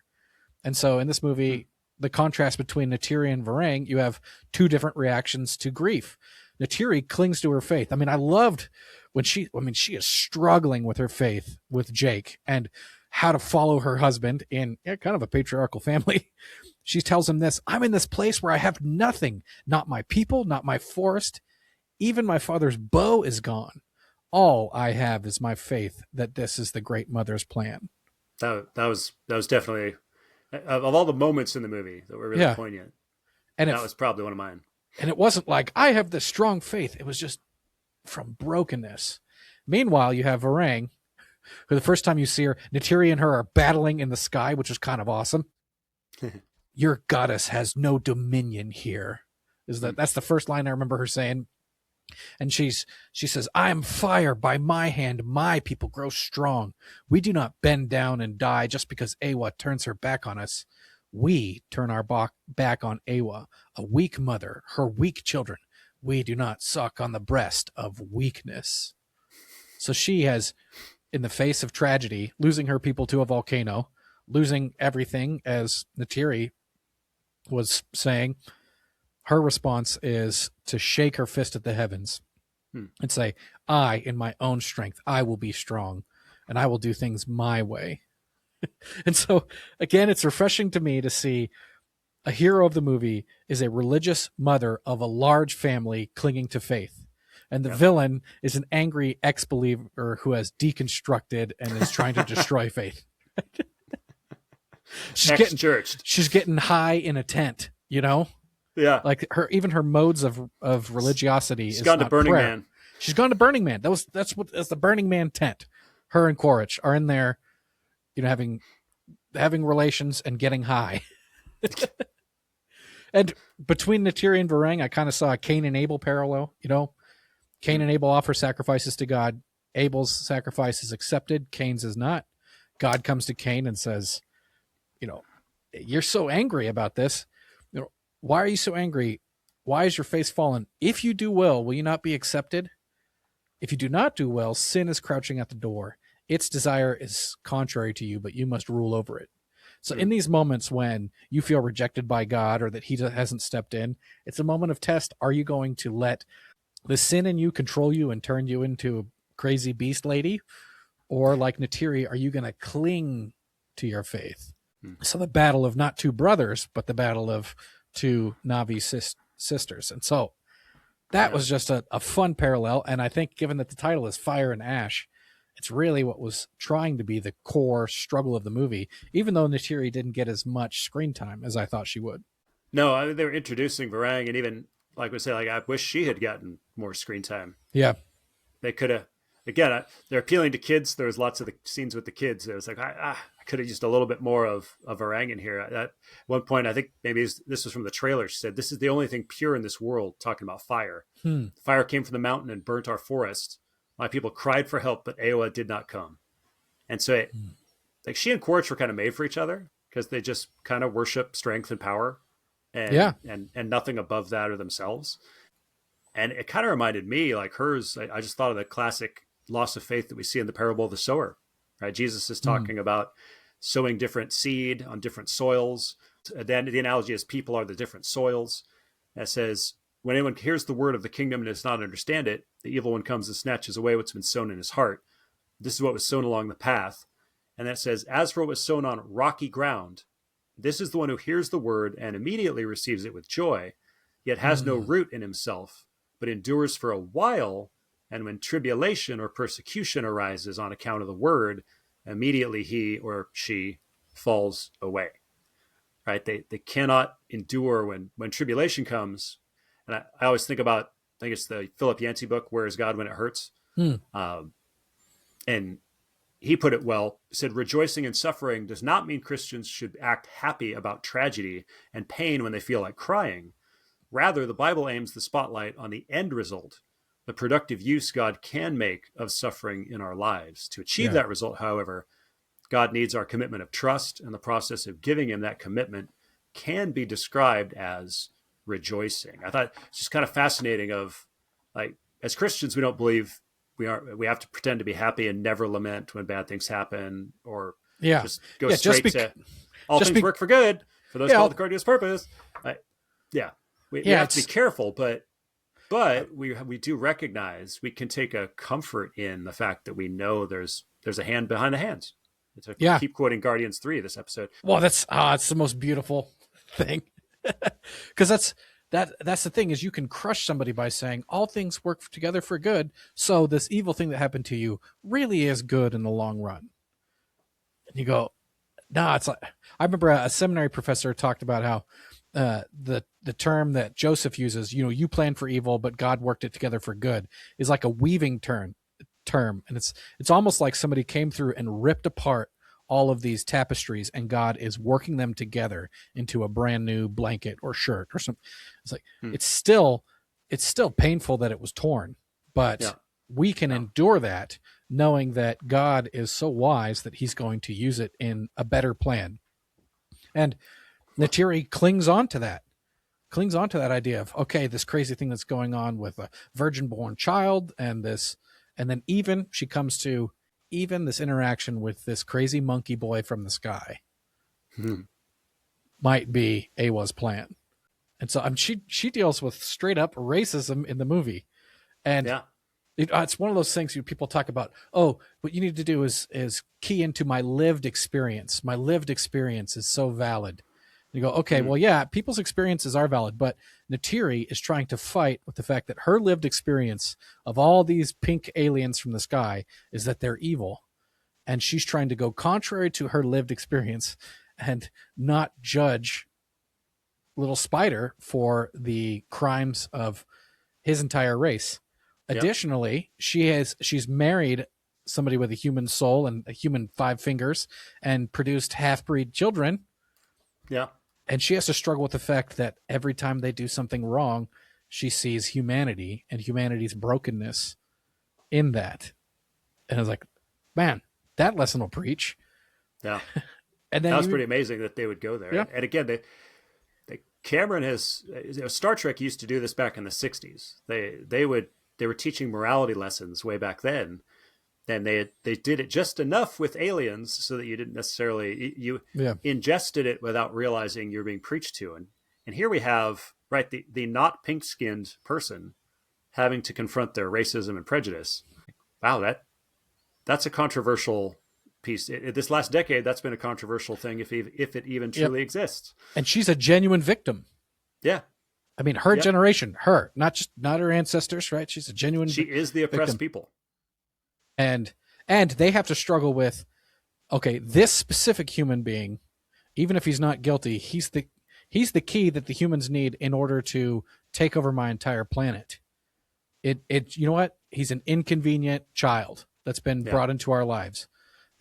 And so in this movie, the contrast between Neytiri and Varang, you have two different reactions to grief. Neytiri clings to her faith. I mean, I loved when she is struggling with her faith with Jake and how to follow her husband in kind of a patriarchal family. She tells him this: I'm in this place where I have nothing, not my people, not my forest. Even my father's bow is gone. All I have is my faith that this is the great mother's plan. That was definitely, of all the moments in the movie that were really poignant. And that was probably one of mine. And it wasn't like, I have this strong faith. It was just from brokenness. Meanwhile, you have Varang, who the first time you see her, Neytiri and her are battling in the sky, which is kind of awesome. Your goddess has no dominion here. That's the first line I remember her saying. And she says, I am fire. By my hand, my people grow strong. We do not bend down and die just because Awa turns her back on us. We turn our back on Awa, a weak mother, her weak children. We do not suck on the breast of weakness. So she has, in the face of tragedy, losing her people to a volcano, losing everything, as Neytiri was saying, her response is to shake her fist at the heavens and say, I, in my own strength, I will be strong and I will do things my way. And so, again, it's refreshing to me to see a hero of the movie is a religious mother of a large family clinging to faith. And the villain is an angry ex-believer who has deconstructed and is trying to destroy faith. She's getting high in a tent, you know? Yeah. Like her modes of religiosity She's gone to Burning prayer. Man. She's gone to Burning Man. That's the Burning Man tent. Her and Quaritch are in there, you know, having relations and getting high. And between Neytiri and Varang, I kind of saw a Cain and Abel parallel, you know. Cain and Abel offer sacrifices to God. Abel's sacrifice is accepted. Cain's is not. God comes to Cain and says, you know, you're so angry about this. You know, why are you so angry? Why is your face fallen? If you do well, will you not be accepted? If you do not do well, sin is crouching at the door. Its desire is contrary to you, but you must rule over it. So in these moments when you feel rejected by God or that he hasn't stepped in, it's a moment of test. Are you going to let the sin in you control you and turn you into a crazy beast lady? Or like Neytiri, are you going to cling to your faith? So the battle of not two brothers, but the battle of two Navi sisters. And so that was just a fun parallel. And I think given that the title is Fire and Ash, it's really what was trying to be the core struggle of the movie, even though Neytiri didn't get as much screen time as I thought she would. No, I mean, they were introducing Varang, and even, like we say, like, I wish she had gotten more screen time. Yeah. They could have, again, they're appealing to kids. There was lots of the scenes with the kids. It was like, I could have used a little bit more of Varang in here. At one point, I think maybe this was from the trailer. She said, "This is the only thing pure in this world," talking about fire. Fire came from the mountain and burnt our forest. My people cried for help, but Aowa did not come. And so like she and Quaritch were kind of made for each other because they just kind of worship strength and power and nothing above that or themselves. And it kind of reminded me, like hers, I just thought of the classic loss of faith that we see in the parable of the sower, right? Jesus is talking about sowing different seed on different soils. Then the analogy is people are the different soils. That says, when anyone hears the word of the kingdom and does not understand it, the evil one comes and snatches away what's been sown in his heart. This is what was sown along the path. And that says, as for what was sown on rocky ground, this is the one who hears the word and immediately receives it with joy, yet has no root in himself, but endures for a while. And when tribulation or persecution arises on account of the word, immediately he or she falls away. Right? They cannot endure when tribulation comes. And I always think about, I think it's the Philip Yancey book, Where is God When It Hurts? And he put it well, said, rejoicing in suffering does not mean Christians should act happy about tragedy and pain when they feel like crying. Rather, the Bible aims the spotlight on the end result, the productive use God can make of suffering in our lives. To achieve that result, however, God needs our commitment of trust, and the process of giving him that commitment can be described as rejoicing. I thought it's just kind of fascinating of, like, as Christians, we don't believe we have to pretend to be happy and never lament when bad things happen, or just go straight to all things work for good for those called according to his purpose. We have to be careful, but we do recognize we can take a comfort in the fact that we know there's a hand behind the hands. Keep quoting Guardians 3 this episode. Well, that's the most beautiful thing, because that's the thing, is you can crush somebody by saying all things work together for good. So this evil thing that happened to you really is good in the long run. And you go, nah, it's like, I remember a seminary professor talked about how the term that Joseph uses, you plan for evil, but God worked it together for good, is like a weaving term. And it's almost like somebody came through and ripped apart all of these tapestries, and God is working them together into a brand new blanket or shirt or something. It's like, it's still painful that it was torn, but we can endure that knowing that God is so wise that he's going to use it in a better plan. And Neytiri clings on to that idea of, okay, this crazy thing that's going on with a virgin born child, and then even she comes to even this interaction with this crazy monkey boy from the sky might be Awa's plan. And so she deals with straight up racism in the movie. And it's one of those things people talk about, oh, what you need to do is key into my lived experience. My lived experience is so valid. You go, okay, well, yeah, people's experiences are valid, but Neytiri is trying to fight with the fact that her lived experience of all these pink aliens from the sky is that they're evil. And she's trying to go contrary to her lived experience and not judge little Spider for the crimes of his entire race. Yep. Additionally, she's married somebody with a human soul and a human 5 fingers and produced half-breed children. Yeah. And she has to struggle with the fact that every time they do something wrong, she sees humanity and humanity's brokenness in that. And I was like, man, that lesson will preach. Yeah. And then that was pretty amazing that they would go there. Yeah. And again, Cameron has, Star Trek used to do this back in the 60s. They were teaching morality lessons way back then. And they did it just enough with aliens so that you didn't necessarily, you ingested it without realizing you're being preached to. And here we have, right, the not pink-skinned person having to confront their racism and prejudice. Wow, that's a controversial piece. This last decade, that's been a controversial thing, if it even truly exists. And she's a genuine victim. Yeah. I mean, her generation, not her ancestors, right? She's a genuine. She is the oppressed people, and they have to struggle with, okay, this specific human being, even if he's not guilty, he's the key that the humans need in order to take over my entire planet. You know what? He's an inconvenient child that's been brought into our lives,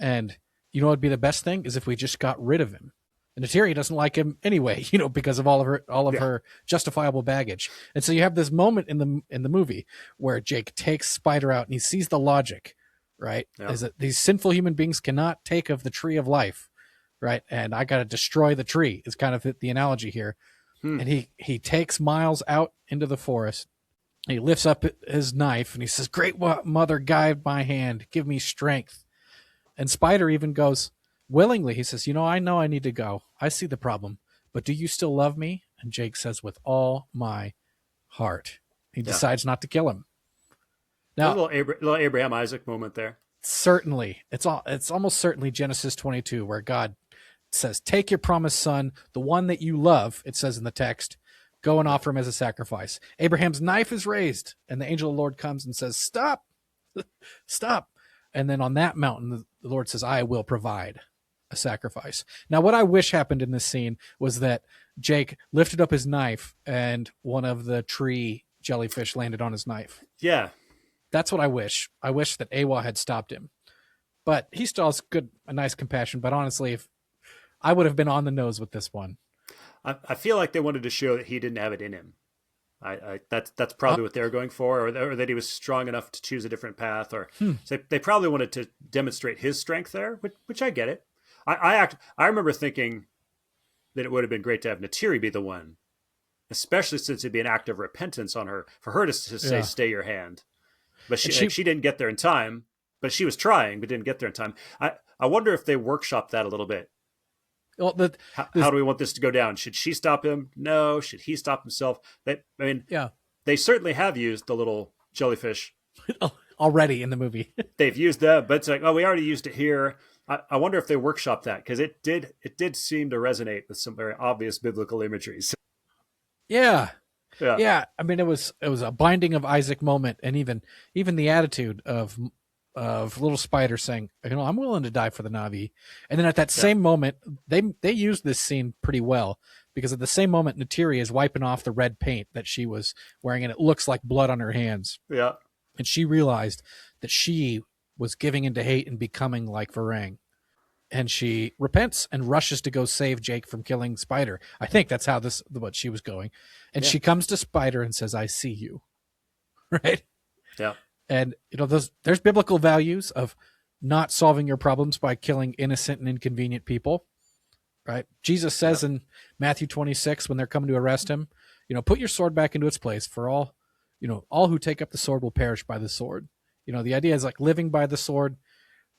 and you know what would be the best thing is if we just got rid of him. And Neytiri doesn't like him anyway, because of all of her justifiable baggage. And so you have this moment in the movie where Jake takes Spider out and he sees the logic, right? Is that these sinful human beings cannot take of the tree of life, right? And I got to destroy the tree is kind of the analogy here. And he takes Miles out into the forest. He lifts up his knife and he says, "Great Mother, guide my hand, give me strength." And Spider even goes, willingly, he says, I know I need to go. I see the problem, but do you still love me? And Jake says, with all my heart. He decides not to kill him. Now, a little Abraham Isaac moment there. Certainly. It's almost certainly Genesis 22, where God says, take your promised son, the one that you love, it says in the text, go and offer him as a sacrifice. Abraham's knife is raised, and the angel of the Lord comes and says, stop, stop. And then on that mountain, the Lord says, I will provide a sacrifice. Now, what I wish happened in this scene was that Jake lifted up his knife and one of the tree jellyfish landed on his knife. Yeah. That's what I wish. I wish that Awa had stopped him. But he still has a nice compassion. But honestly, if I would have been on the nose with this one. I feel like they wanted to show that he didn't have it in him. That's probably what they were going for, or that he was strong enough to choose a different path, or so they probably wanted to demonstrate his strength there, which I get it. I remember thinking that it would have been great to have Neytiri be the one, especially since it'd be an act of repentance on her, for her to say, stay your hand. But she didn't get there in time, but she was trying, but didn't get there in time. I wonder if they workshopped that a little bit. Well, how do we want this to go down? Should she stop him? No. Should he stop himself? They certainly have used the little jellyfish already in the movie. They've used that, but it's like, we already used it here. I wonder if they workshopped that, because it did seem to resonate with some very obvious biblical imageries. Yeah. I mean, it was a binding of Isaac moment, and even the attitude of little Spider saying, I'm willing to die for the Navi. And then at that same moment, they used this scene pretty well, because at the same moment, Neytiri is wiping off the red paint that she was wearing, and it looks like blood on her hands. Yeah. And she realized that she was giving into hate and becoming like Varang. And she repents and rushes to go save Jake from killing Spider. I think that's how what she was going. And she comes to Spider and says, I see you. Right? Yeah. And, there's biblical values of not solving your problems by killing innocent and inconvenient people, right? Jesus says in Matthew 26, when they're coming to arrest him, put your sword back into its place, for all who take up the sword will perish by the sword. The idea is like living by the sword.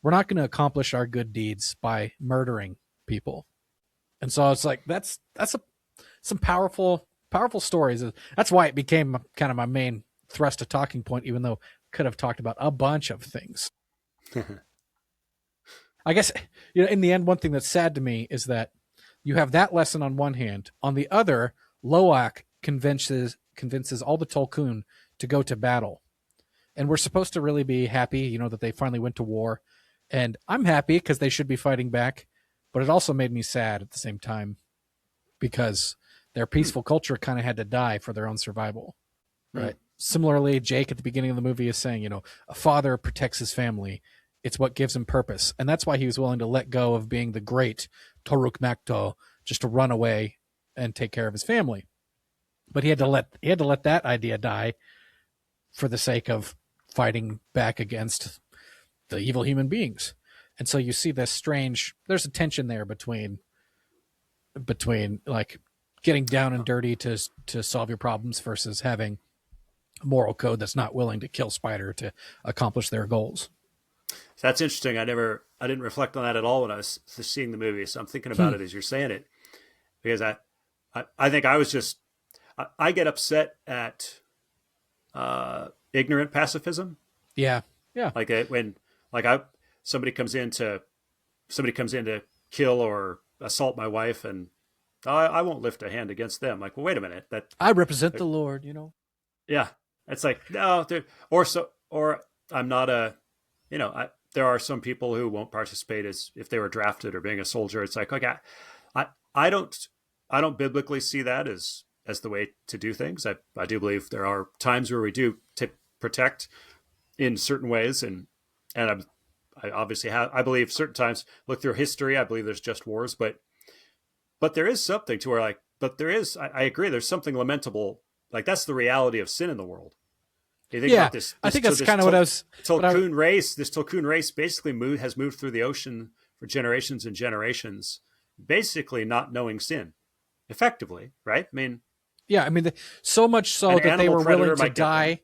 We're not going to accomplish our good deeds by murdering people. And so it's like, that's some powerful stories. That's why it became kind of my main thrust of talking point, even though could have talked about a bunch of things. I guess, in the end, one thing that's sad to me is that you have that lesson on one hand. On the other, Loak convinces all the Tolkien to go to battle. And we're supposed to really be happy, that they finally went to war. And I'm happy because they should be fighting back. But it also made me sad at the same time, because their peaceful culture kind of had to die for their own survival. Right. Similarly, Jake at the beginning of the movie is saying, a father protects his family. It's what gives him purpose. And that's why he was willing to let go of being the great Toruk Makto, just to run away and take care of his family. But he had to let that idea die for the sake of fighting back against the evil human beings. And so you see this there's a tension there between like getting down and dirty to solve your problems versus having a moral code that's not willing to kill Spider to accomplish their goals. So that's interesting. I didn't reflect on that at all when I was seeing the movie. So I'm thinking about it as you're saying it, because I think I was just, I get upset at ignorant pacifism. Yeah. Yeah. Like when somebody comes in to kill or assault my wife, and I won't lift a hand against them. Like, well, wait a minute. I represent the Lord, Yeah, it's like, no, or I'm not there are some people who won't participate as if they were drafted or being a soldier. It's like, okay, I don't biblically see that as the way to do things. I do believe there are times where we do protect in certain ways, and I obviously I believe certain times, look through history, I believe there's just wars, but there is something to where I agree, there's something lamentable. Like, that's the reality of sin in the world. You think about this, I think that's kind of what I was. Tulkun race. This Tulkun race basically has moved through the ocean for generations and generations, basically not knowing sin, effectively, right? I mean, so much so that they were willing to die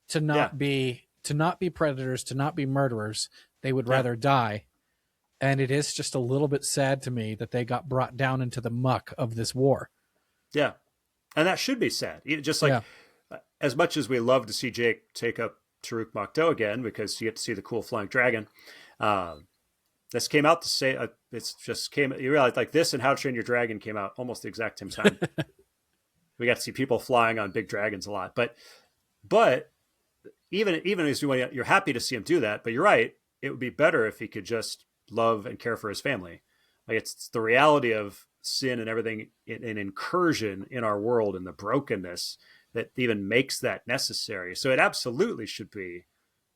to not Yeah. be predators, to not be murderers. They would rather die. And it is just a little bit sad to me that they got brought down into the muck of this war. Yeah. And that should be sad. Just like, as much as we love to see Jake take up Taruk Makto again, because you get to see the cool flying dragon, this came out to say, you realize, like, this and How to Train Your Dragon came out almost the exact same time. We got to see people flying on big dragons a lot. But even as you're happy to see him do that, but you're right, it would be better if he could just love and care for his family. Like, it's the reality of sin and everything, an incursion in our world and the brokenness that even makes that necessary. So it absolutely should be,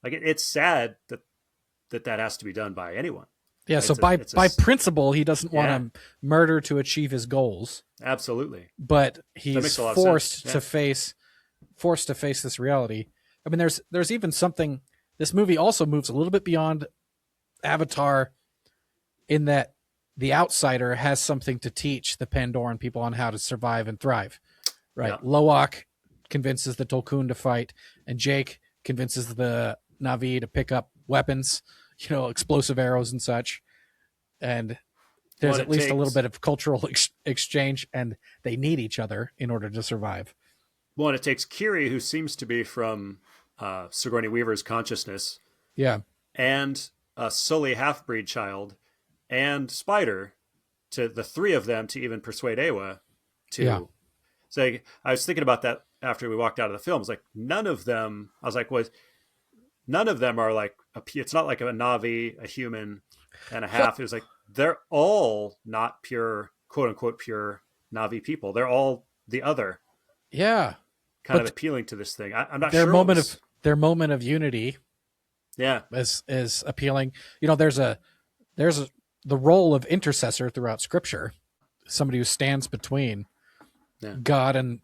like, it's sad that has to be done by anyone. Yeah. So by principle, he doesn't want to murder to achieve his goals. Absolutely. But he's forced to face this reality. I mean, there's even something, this movie also moves a little bit beyond Avatar in that the outsider has something to teach the Pandoran people on how to survive and thrive, right? Yeah. Loak convinces the Tulkun to fight, and Jake convinces the Navi to pick up weapons, explosive arrows and such. And there's at least a little bit of cultural exchange, and they need each other in order to survive. Well, and it takes Kiri, who seems to be from Sigourney Weaver's consciousness, and a Sully half-breed child, and Spider, to the three of them to even persuade Ewa to say. I was thinking about that after we walked out of the film. It's like, none of them are like, it's not like a Navi, a human, and a half. It was like, they're all not pure, quote unquote, pure Navi people. They're all the other. Yeah. Kind of appealing to this thing. I'm not their sure. Their moment of unity. Yeah. Is appealing. There's the role of intercessor throughout Scripture, somebody who stands between God and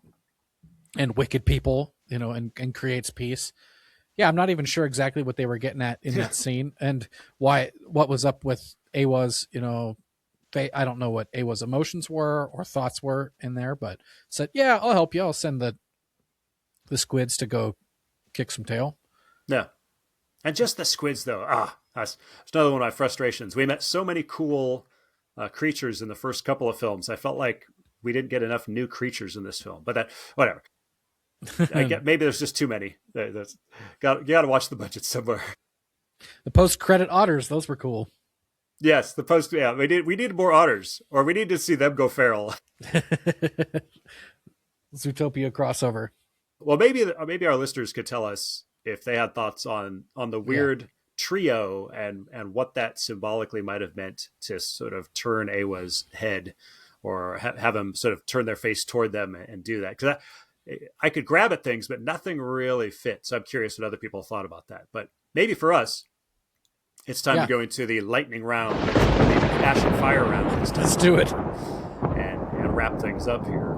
wicked people, and creates peace. Yeah, I'm not even sure exactly what they were getting at in that scene, and what was up with Ewa's, I don't know what Ewa's emotions were or thoughts were in there, but said, yeah, I'll help you. I'll send the squids to go kick some tail. Yeah. And just the squids, though. That's another one of my frustrations. We met so many cool creatures in the first couple of films. I felt like we didn't get enough new creatures in this film, but whatever. Maybe there's just too many. You got to watch the budget somewhere. The post-credit otters, those were cool. Yes, we needed more otters, or we need to see them go feral. Zootopia crossover. Well, maybe our listeners could tell us if they had thoughts on the weird trio and what that symbolically might have meant to sort of turn Ewa's head, or have them sort of turn their face toward them and do that. Because I could grab at things, but nothing really fits. So I'm curious what other people thought about that. But maybe for us, it's time to go into the lightning round, the ash and fire round. Let's do it. And wrap things up here.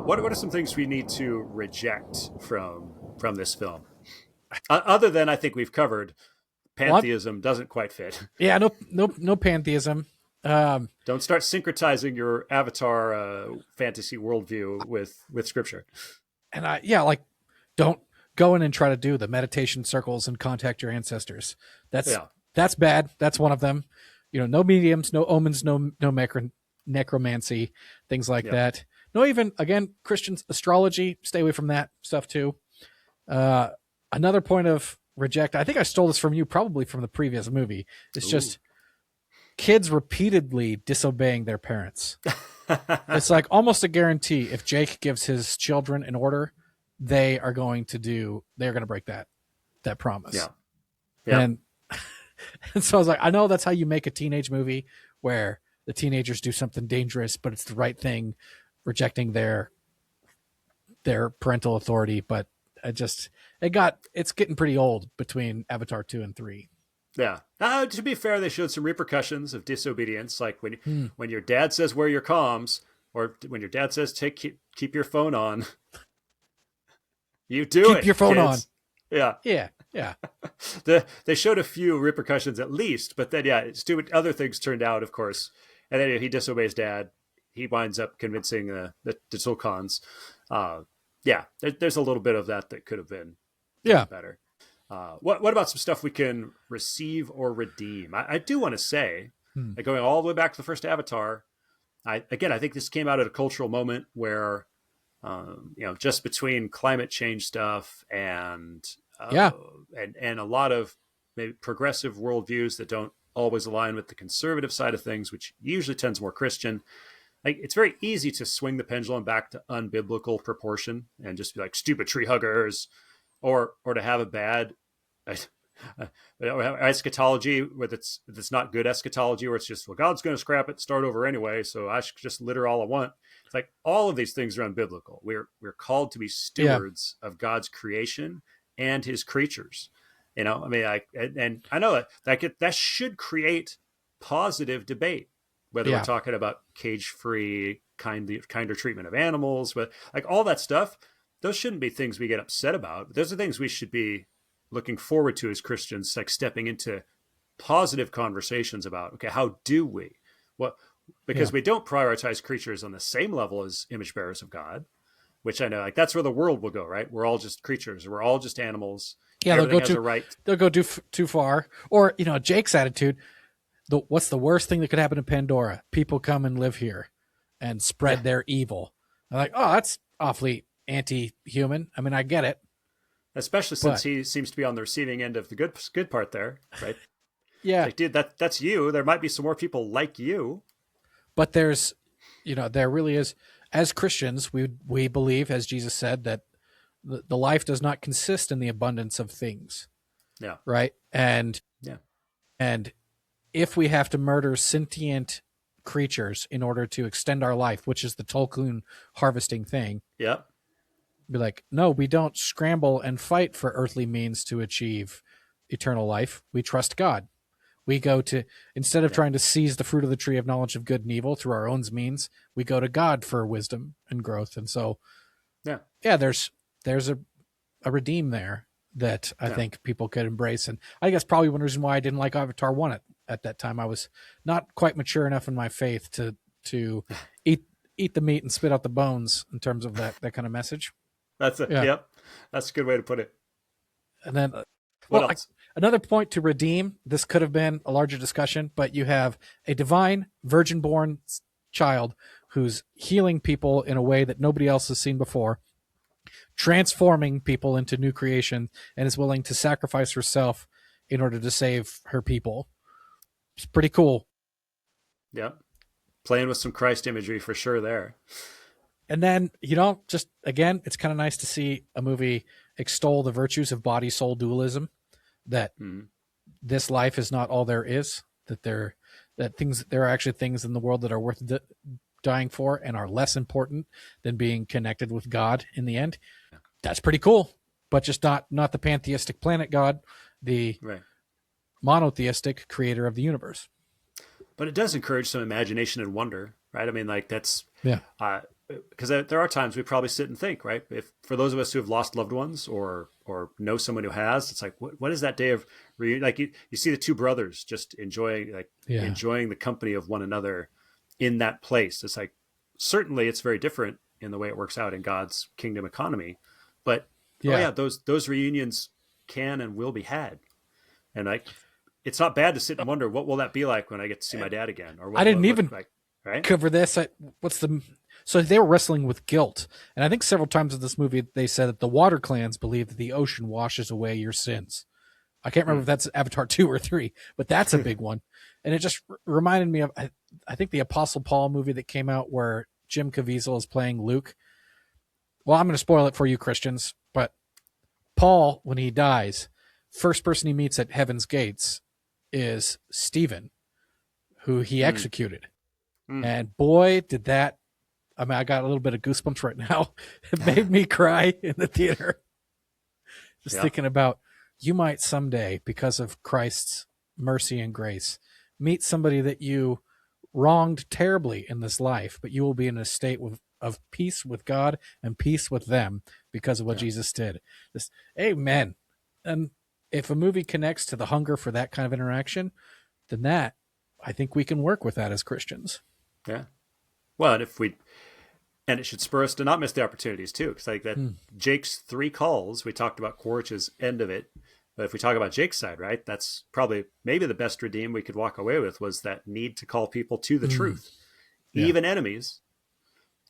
What are some things we need to reject from this film? Other than, I think we've covered, pantheism doesn't quite fit. Yeah, no pantheism. Don't start syncretizing your Avatar fantasy worldview with Scripture. And don't go in and try to do the meditation circles and contact your ancestors. That's bad. That's one of them. No mediums, no omens, no necromancy, things like that. No, even, again, Christians, astrology, stay away from that stuff too. Another point of reject, I think I stole this from you, probably from the previous movie. It's just kids repeatedly disobeying their parents. It's like almost a guarantee. If Jake gives his children an order, they're going to break that promise. Yeah. Yeah. And so I was like, I know that's how you make a teenage movie where the teenagers do something dangerous, but it's the right thing, rejecting their parental authority. But it's getting pretty old between Avatar 2 and 3. Yeah. To be fair, they showed some repercussions of disobedience, like when your dad says wear your comms, or when your dad says keep your phone on. You do keep your phone kids. on. Yeah. Yeah. They showed a few repercussions at least, but then stupid other things turned out, of course. And then he disobeys dad. He winds up convincing the Sulcans. There's a little bit of that could have been better. What about some stuff we can receive or redeem? I do want to say, like going all the way back to the first Avatar, I think this came out at a cultural moment where, just between climate change stuff and a lot of maybe progressive worldviews that don't always align with the conservative side of things, which usually tends more Christian. Like, it's very easy to swing the pendulum back to unbiblical proportion and just be like stupid tree huggers, or to have a bad eschatology that's not good eschatology, where it's just, well, God's going to scrap it, start over anyway, so I should just litter all I want. It's like all of these things are unbiblical. We're called to be stewards of God's creation and his creatures. I mean, and I know that should create positive debate, whether we're talking about cage-free, kinder treatment of animals, but like all that stuff, those shouldn't be things we get upset about. Those are things we should be looking forward to as Christians, like stepping into positive conversations about, okay, how do we? Because we don't prioritize creatures on the same level as image bearers of God, which I know, like, that's where the world will go, right? We're all just creatures. We're all just animals. Yeah, they'll go too far. Or, Jake's attitude, what's the worst thing that could happen to Pandora? People come and live here and spread their evil. I'm like, oh, that's awfully anti-human. I mean, I get it. Especially since he seems to be on the receiving end of the good part there, right? Yeah. Like, dude, that's you. There might be some more people like you. But there's, there really is. As Christians, we believe, as Jesus said, that the life does not consist in the abundance of things. Yeah. Right? And if we have to murder sentient creatures in order to extend our life, which is the Tolkien harvesting thing. Yeah. Be like, no, we don't scramble and fight for earthly means to achieve eternal life. We trust God. We go to, instead of trying to seize the fruit of the tree of knowledge of good and evil through our own means, we go to God for wisdom and growth. And so, there's a redeem there that I think people could embrace. And I guess probably one reason why I didn't like Avatar 1 at that time, I was not quite mature enough in my faith to eat the meat and spit out the bones in terms of that kind of message. That's it. Yeah. Yep. That's a good way to put it. And then what else? Another point to redeem, this could have been a larger discussion, but you have a divine virgin-born child who's healing people in a way that nobody else has seen before, transforming people into new creation, and is willing to sacrifice herself in order to save her people. It's pretty cool. Yeah. Playing with some Christ imagery for sure there. And then, just again, it's kind of nice to see a movie extol the virtues of body-soul dualism, that this life is not all there is, that there are actually things in the world that are worth dying for and are less important than being connected with God in the end. That's pretty cool, but just not the pantheistic planet God, the monotheistic creator of the universe. But it does encourage some imagination and wonder, right? I mean, like, that's because there are times we probably sit and think, right? If for those of us who have lost loved ones or know someone who has, it's like, what is that day of reunion? Like, you see the two brothers just enjoying the company of one another in that place. It's like, certainly it's very different in the way it works out in God's kingdom economy, but those reunions can and will be had. And like, it's not bad to sit and wonder, what will that be like when I get to see my dad again? Or I didn't even right? cover this. So they were wrestling with guilt. And I think several times in this movie, they said that the water clans believe that the ocean washes away your sins. I can't remember if that's Avatar 2 or 3, but that's a big one. And it just reminded me of, I think, the Apostle Paul movie that came out where Jim Caviezel is playing Luke. Well, I'm going to spoil it for you, Christians, but Paul, when he dies, first person he meets at heaven's gates is Stephen, who he executed. And boy, did that, I mean, I got a little bit of goosebumps right now. It made me cry in the theater. Just thinking about, you might someday, because of Christ's mercy and grace, meet somebody that you wronged terribly in this life, but you will be in a state of peace with God and peace with them because of what Jesus did. This, amen. And if a movie connects to the hunger for that kind of interaction, then that, I think we can work with that as Christians. Yeah. Well, and it should spur us to not miss the opportunities too. Because like that Jake's 3 calls, we talked about Quaritch's end of it. But if we talk about Jake's side, right, that's probably maybe the best redeem we could walk away with was that need to call people to the truth, even enemies.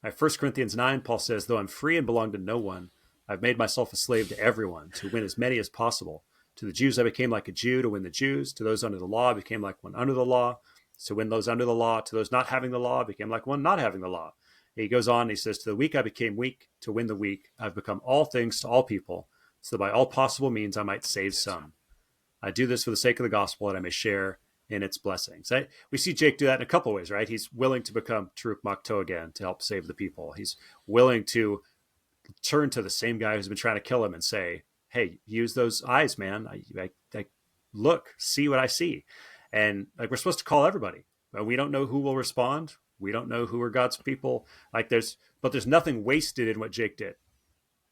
1 Corinthians 9, Paul says, though I'm free and belong to no one, I've made myself a slave to everyone to win as many as possible. To the Jews, I became like a Jew to win the Jews. To those under the law, I became like one under the law. To win those under the law. To those not having the law, I became like one not having the law. He goes on, and he says, to the weak, I became weak. To win the weak, I've become all things to all people, so that by all possible means I might save some. I do this for the sake of the gospel, that I may share in its blessings. We see Jake do that in a couple of ways, right? He's willing to become Taruk Makto again to help save the people. He's willing to turn to the same guy who's been trying to kill him and say, hey, use those eyes, man. I look, see what I see. And like, we're supposed to call everybody. We don't know who will respond. We don't know who are God's people. But there's nothing wasted in what Jake did,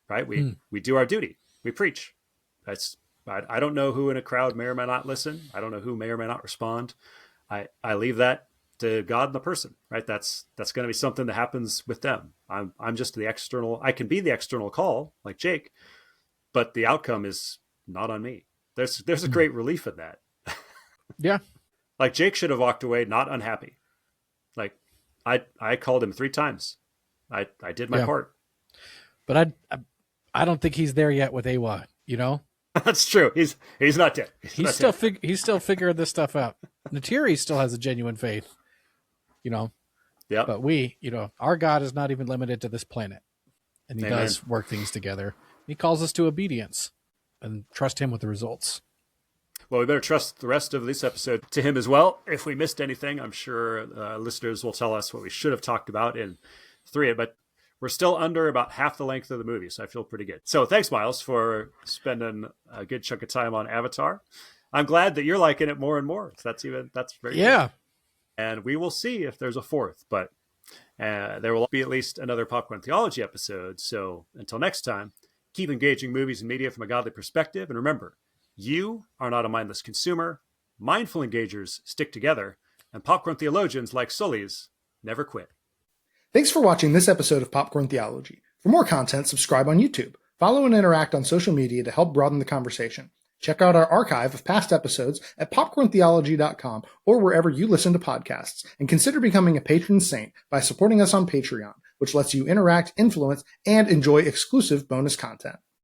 right? We do our duty. We preach. I don't know who in a crowd may or may not listen. I don't know who may or may not respond. I leave that to God and the person, right? That's going to be something that happens with them. I'm just the external. I can be the external call like Jake, but the outcome is not on me. There's a great relief in that. Yeah. Like Jake should have walked away not unhappy. Like I called him 3 times. I did my part. But I don't think he's there yet with Awa, you know? That's true. He's not dead. He's still figuring this stuff out. Neytiri still has a genuine faith, you know? Yeah. But our God is not even limited to this planet. And he does work things together. He calls us to obedience and trust him with the results. Well, we better trust the rest of this episode to him as well. If we missed anything, I'm sure listeners will tell us what we should have talked about in 3, but we're still under about half the length of the movie, so I feel pretty good. So thanks, Miles, for spending a good chunk of time on Avatar. I'm glad that you're liking it more and more. That's very good. And we will see if there's a 4th, but there will be at least another Popcorn Theology episode. So until next time, keep engaging movies and media from a godly perspective. And remember, you are not a mindless consumer. Mindful engagers stick together, and popcorn theologians like Sully's never quit. Thanks for watching this episode of Popcorn Theology. For more content, subscribe on YouTube. Follow and interact on social media to help broaden the conversation. Check out our archive of past episodes at popcorntheology.com or wherever you listen to podcasts. And consider becoming a patron saint by supporting us on Patreon, which lets you interact, influence, and enjoy exclusive bonus content.